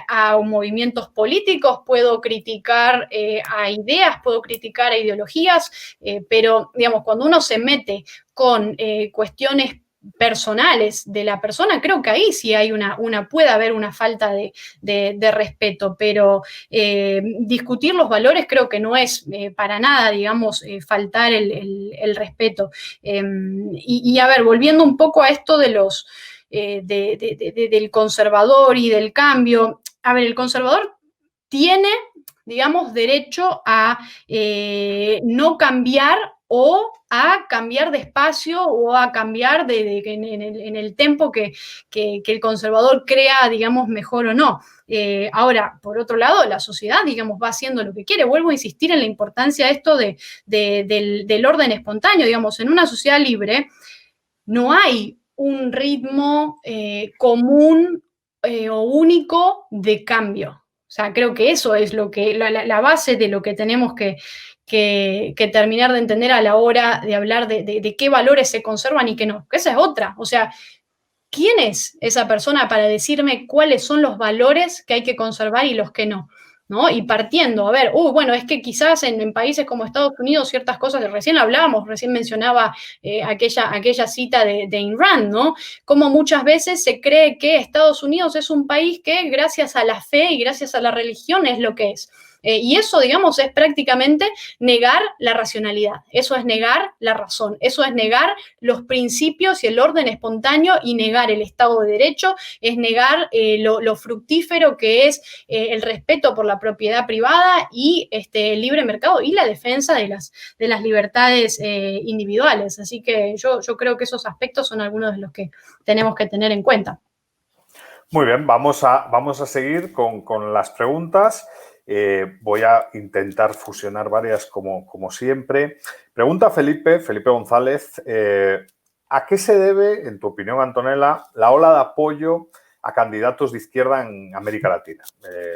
a movimientos políticos, puedo criticar a ideas, puedo criticar a ideologías, pero, digamos, cuando uno se mete con cuestiones personales de la persona, creo que ahí sí hay puede haber una falta de respeto, pero discutir los valores creo que no es para nada, digamos, faltar el respeto. Y a ver, volviendo un poco a esto de los del conservador y del cambio, a ver, el conservador tiene, digamos, derecho a no cambiar o a cambiar de espacio o a cambiar en el tempo que el conservador crea, digamos, mejor o no. Ahora, por otro lado, la sociedad, digamos, va haciendo lo que quiere. Vuelvo a insistir en la importancia de esto del orden espontáneo. Digamos, en una sociedad libre no hay un ritmo común o único de cambio. O sea, creo que eso es la base de lo que tenemos que terminar de entender a la hora de hablar de qué valores se conservan y qué no. Que esa es otra. O sea, ¿quién es esa persona para decirme cuáles son los valores que hay que conservar y los que no? ¿No? Y partiendo, a ver, bueno, es que quizás en países como Estados Unidos ciertas cosas, recién mencionaba aquella cita de Ayn Rand, ¿no? Como muchas veces se cree que Estados Unidos es un país que gracias a la fe y gracias a la religión es lo que es. Y eso, digamos, es prácticamente negar la racionalidad, eso es negar la razón, eso es negar los principios y el orden espontáneo y negar el Estado de Derecho, es negar lo fructífero que es el respeto por la propiedad privada y el libre mercado y la defensa de las libertades individuales. Así que yo creo que esos aspectos son algunos de los que tenemos que tener en cuenta. Muy bien, vamos a seguir con las preguntas. Voy a intentar fusionar varias como siempre. Pregunta Felipe González, ¿a qué se debe, en tu opinión, Antonella, la ola de apoyo a candidatos de izquierda en América Latina?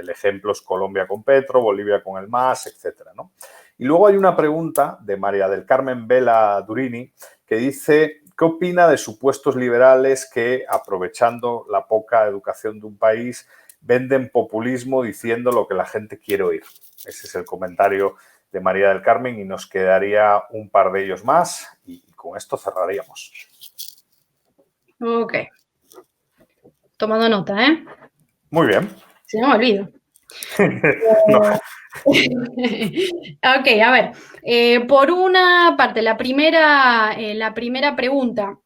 El ejemplo es Colombia con Petro, Bolivia con el MAS, etcétera, ¿no? Y luego hay una pregunta de María del Carmen Vela Durini que dice, ¿qué opina de supuestos liberales que, aprovechando la poca educación de un país, venden populismo diciendo lo que la gente quiere oír? Ese es el comentario de María del Carmen y nos quedaría un par de ellos más y con esto cerraríamos. Ok. Tomando nota, ¿eh? Muy bien. Si no me olvido. No. Ok, a ver. Por una parte, la primera pregunta.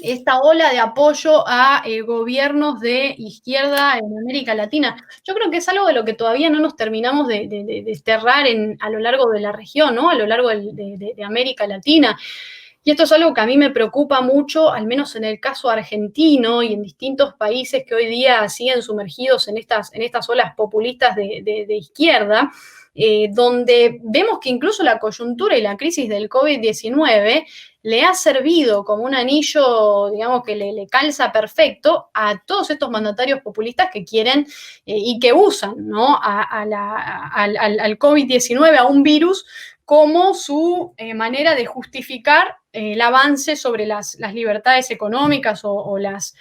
Esta ola de apoyo a gobiernos de izquierda en América Latina. Yo creo que es algo de lo que todavía no nos terminamos de desterrar a lo largo de la región, ¿no? A lo largo de América Latina. Y esto es algo que a mí me preocupa mucho, al menos en el caso argentino y en distintos países que hoy día siguen sumergidos en estas olas populistas de izquierda, donde vemos que incluso la coyuntura y la crisis del COVID-19 le ha servido como un anillo, digamos, que le calza perfecto a todos estos mandatarios populistas que quieren y que usan, ¿no? al COVID-19, a un virus, como su manera de justificar el avance sobre las libertades económicas o las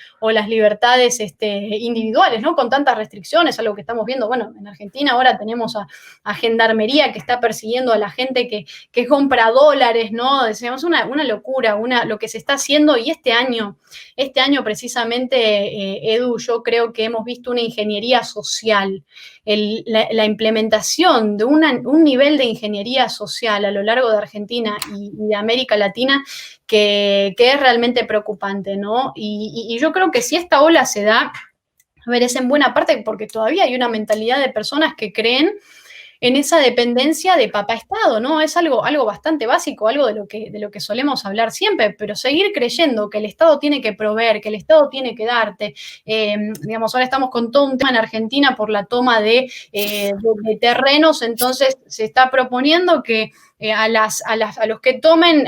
libertades individuales, ¿no? Con tantas restricciones, algo que estamos viendo, bueno, en Argentina ahora tenemos a Gendarmería que está persiguiendo a la gente que compra dólares, ¿no? Decimos una locura, lo que se está haciendo, y este año precisamente, Edu, yo creo que hemos visto una ingeniería social, la implementación de un nivel de ingeniería social a lo largo de Argentina y de América Latina que es realmente preocupante, ¿no? Y yo creo que si esta ola se da, a ver, es en buena parte porque todavía hay una mentalidad de personas que creen en esa dependencia de papá Estado, ¿no? Es algo bastante básico, algo de lo que solemos hablar siempre, pero seguir creyendo que el Estado tiene que proveer, que el Estado tiene que darte, digamos, ahora estamos con todo un tema en Argentina por la toma de terrenos, entonces se está proponiendo que a los que toman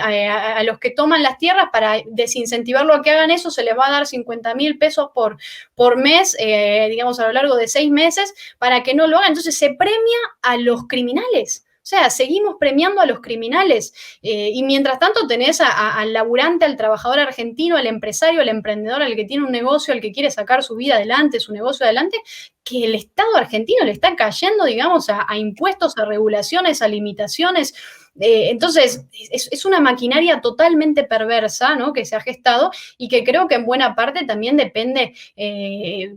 las tierras, para desincentivarlo a que hagan eso, se les va a dar 50.000 pesos por mes, digamos, a lo largo de 6 meses, para que no lo hagan. Entonces se premia a los criminales. O sea, seguimos premiando a los criminales y mientras tanto tenés al laburante, al trabajador argentino, al empresario, al emprendedor, al que tiene un negocio, al que quiere sacar su vida adelante, su negocio adelante, que el Estado argentino le está cayendo, digamos, a impuestos, a regulaciones, a limitaciones. Entonces, es una maquinaria totalmente perversa, ¿no?, que se ha gestado y que creo que en buena parte también depende,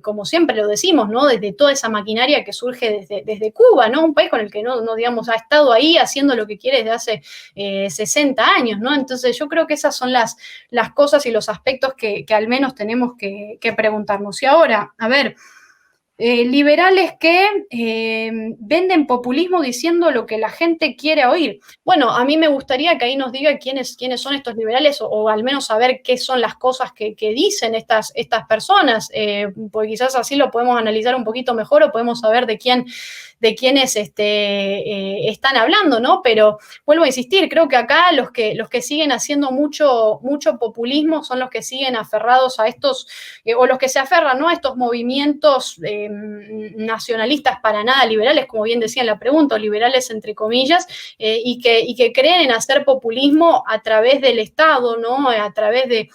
como siempre lo decimos, ¿no?, desde toda esa maquinaria que surge desde Cuba, ¿no?, un país con el que no digamos, ha estado ahí haciendo lo que quiere desde hace 60 años, ¿no? Entonces, yo creo que esas son las cosas y los aspectos que al menos tenemos que preguntarnos. Y ahora, a ver, liberales que venden populismo diciendo lo que la gente quiere oír. Bueno, a mí me gustaría que ahí nos diga quiénes son estos liberales o al menos saber qué son las cosas que dicen estas personas, porque quizás así lo podemos analizar un poquito mejor o podemos saber de quiénes están hablando, ¿no? Pero vuelvo a insistir, creo que acá los que siguen haciendo mucho populismo son los que siguen aferrados a estos, o los que se aferran, ¿no?, a estos movimientos nacionalistas para nada liberales, como bien decía en la pregunta, liberales entre comillas, y que creen en hacer populismo a través del Estado, ¿no?, a través de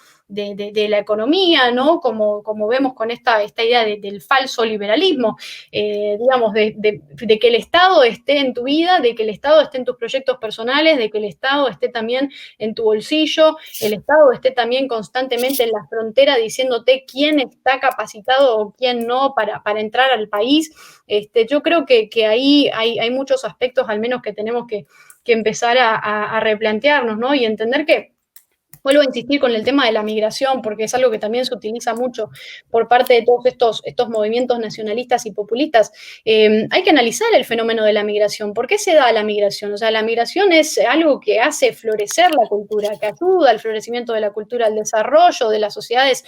la economía, ¿no?, como vemos con esta idea del falso liberalismo, digamos, de que el Estado esté en tu vida, de que el Estado esté en tus proyectos personales, de que el Estado esté también en tu bolsillo, el Estado esté también constantemente en la frontera diciéndote quién está capacitado o quién no para entrar al país. Yo creo que ahí hay muchos aspectos, al menos, que tenemos que empezar a replantearnos, ¿no?, y entender que, vuelvo a insistir con el tema de la migración, porque es algo que también se utiliza mucho por parte de todos estos movimientos nacionalistas y populistas. Hay que analizar el fenómeno de la migración. ¿Por qué se da la migración? O sea, la migración es algo que hace florecer la cultura, que ayuda al florecimiento de la cultura, al desarrollo de las sociedades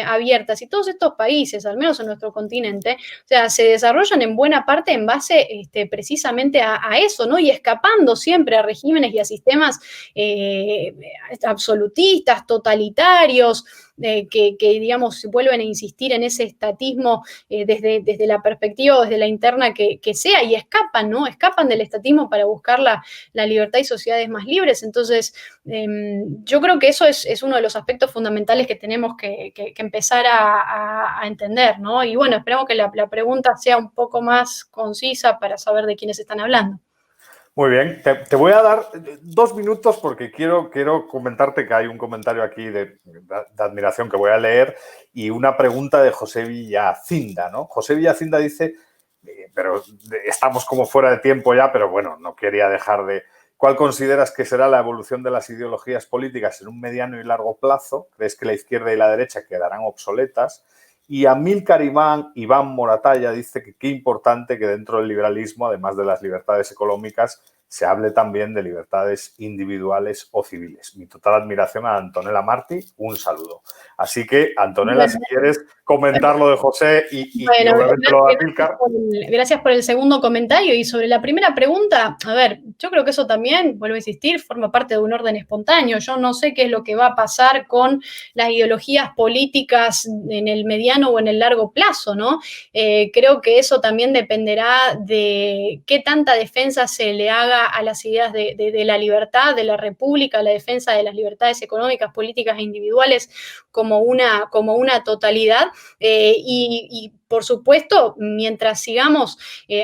abiertas. Y todos estos países, al menos en nuestro continente, o sea, se desarrollan en buena parte en base precisamente a eso, ¿no? Y escapando siempre a regímenes y a sistemas absolutistas, totalitarios, que, digamos, vuelven a insistir en ese estatismo desde la perspectiva, desde la interna que sea, y escapan, ¿no? Escapan del estatismo para buscar la libertad y sociedades más libres. Entonces, yo creo que eso es uno de los aspectos fundamentales que tenemos que empezar a entender, ¿no? Y bueno, esperamos que la pregunta sea un poco más concisa para saber de quiénes están hablando. Muy bien, te voy a dar 2 minutos porque quiero comentarte que hay un comentario aquí de admiración que voy a leer y una pregunta de José Villacinda, ¿no? José Villacinda dice, pero estamos como fuera de tiempo ya, pero bueno, no quería dejar de... ¿Cuál consideras que será la evolución de las ideologías políticas en un mediano y largo plazo? ¿Crees que la izquierda y la derecha quedarán obsoletas? Y Amílcar Iván Moratalla dice que qué importante que dentro del liberalismo, además de las libertades económicas, se hable también de libertades individuales o civiles. Mi total admiración a Antonella Martí, un saludo. Así que, Antonella, si quieres comentar lo de José y obviamente lo de Amílcar. Gracias por el segundo comentario. Y sobre la primera pregunta, a ver, yo creo que eso también, vuelvo a insistir, forma parte de un orden espontáneo. Yo no sé qué es lo que va a pasar con las ideologías políticas en el mediano o en el largo plazo, ¿no? Creo que eso también dependerá de qué tanta defensa se le haga a las ideas de la libertad, de la república, la defensa de las libertades económicas, políticas e individuales como una totalidad. Y por supuesto, mientras sigamos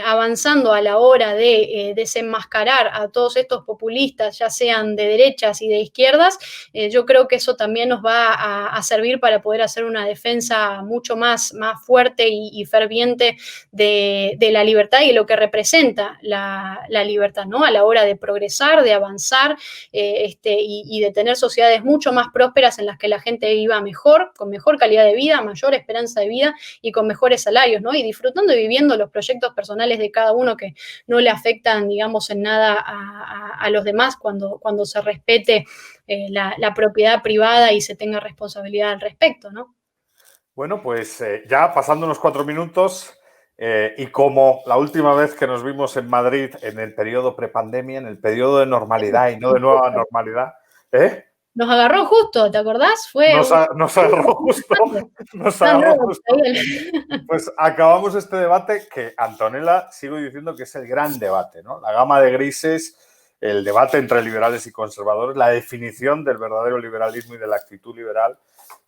avanzando a la hora de desenmascarar a todos estos populistas, ya sean de derechas y de izquierdas, yo creo que eso también nos va a servir para poder hacer una defensa mucho más fuerte y ferviente de la libertad y lo que representa la libertad, ¿no? A la hora de progresar, de avanzar y de tener sociedades mucho más prósperas en las que la gente viva mejor, con mejor calidad de vida, mayor esperanza de vida y con mejores mejores salarios, ¿no? Y disfrutando y viviendo los proyectos personales de cada uno que no le afectan, digamos, en nada a los demás cuando se respete la propiedad privada y se tenga responsabilidad al respecto, ¿no? Bueno, pues ya pasando unos 4 minutos y como la última vez que nos vimos en Madrid en el periodo prepandemia, en el periodo de normalidad y no de nueva normalidad, Nos agarró justo, ¿te acordás? Nos agarró justo. Pues acabamos este debate que, Antonella, sigo diciendo que es el gran debate, ¿no? La gama de grises, el debate entre liberales y conservadores, la definición del verdadero liberalismo y de la actitud liberal.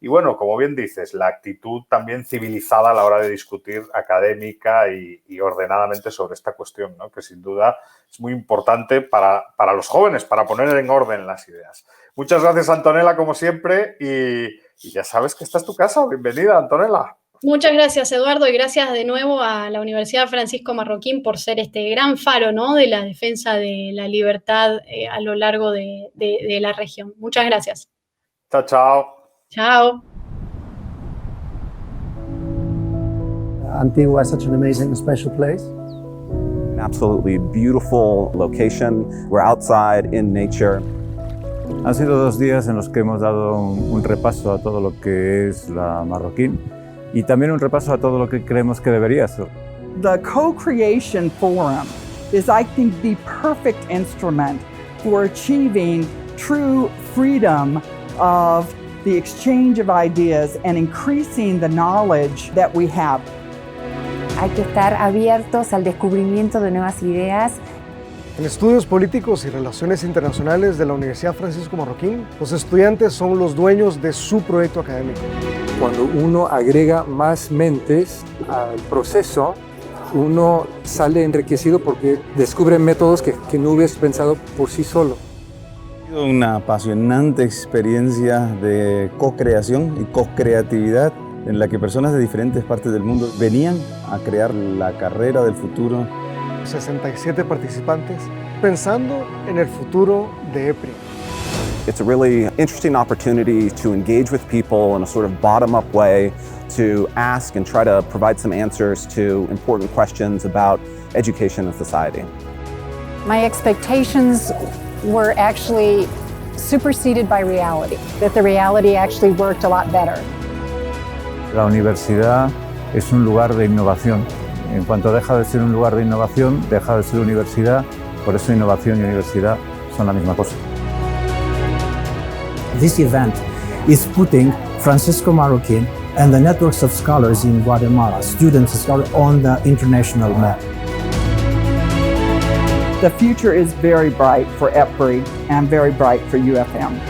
Y bueno, como bien dices, la actitud también civilizada a la hora de discutir académica y ordenadamente sobre esta cuestión, ¿no? Que sin duda es muy importante para los jóvenes, para poner en orden las ideas. Muchas gracias, Antonella, como siempre, y ya sabes que esta es tu casa. Bienvenida, Antonella. Muchas gracias, Eduardo, y gracias de nuevo a la Universidad Francisco Marroquín por ser este gran faro, ¿no?, de la defensa de la libertad a lo largo de la región. Muchas gracias. Chao, chao. Chao. Antigua is such an amazing, special place. An absolutely beautiful location. We're outside in nature. Han sido 2 días en los que hemos dado un repaso a todo lo que es la Marroquín y también un repaso a todo lo que creemos que debería ser. The Co-Creation Forum is, I think, the perfect instrument for achieving true freedom of the exchange of ideas and increasing the knowledge that we have. Hay que estar abiertos al descubrimiento de nuevas ideas. En Estudios Políticos y Relaciones Internacionales de la Universidad Francisco Marroquín, los estudiantes son los dueños de su proyecto académico. Cuando uno agrega más mentes al proceso, uno sale enriquecido porque descubre métodos que no hubieras pensado por sí solo. Ha sido una apasionante experiencia de co-creación y co-creatividad en la que personas de diferentes partes del mundo venían a crear la carrera del futuro. 67 participantes pensando en el futuro de EPRI. It's a really interesting opportunity to engage with people in a sort of bottom-up way, to ask and try to provide some answers to important questions about education and society. My expectations were actually superseded by reality, that the reality actually worked a lot better. La universidad es un lugar de innovación. En cuanto deja de ser un lugar de innovación, deja de ser universidad. Por eso innovación y universidad son la misma cosa. This event is putting Francisco Marroquín and the networks of scholars in Guatemala, students and scholars, on the international map. The future is very bright for EPRI and very bright for UFM.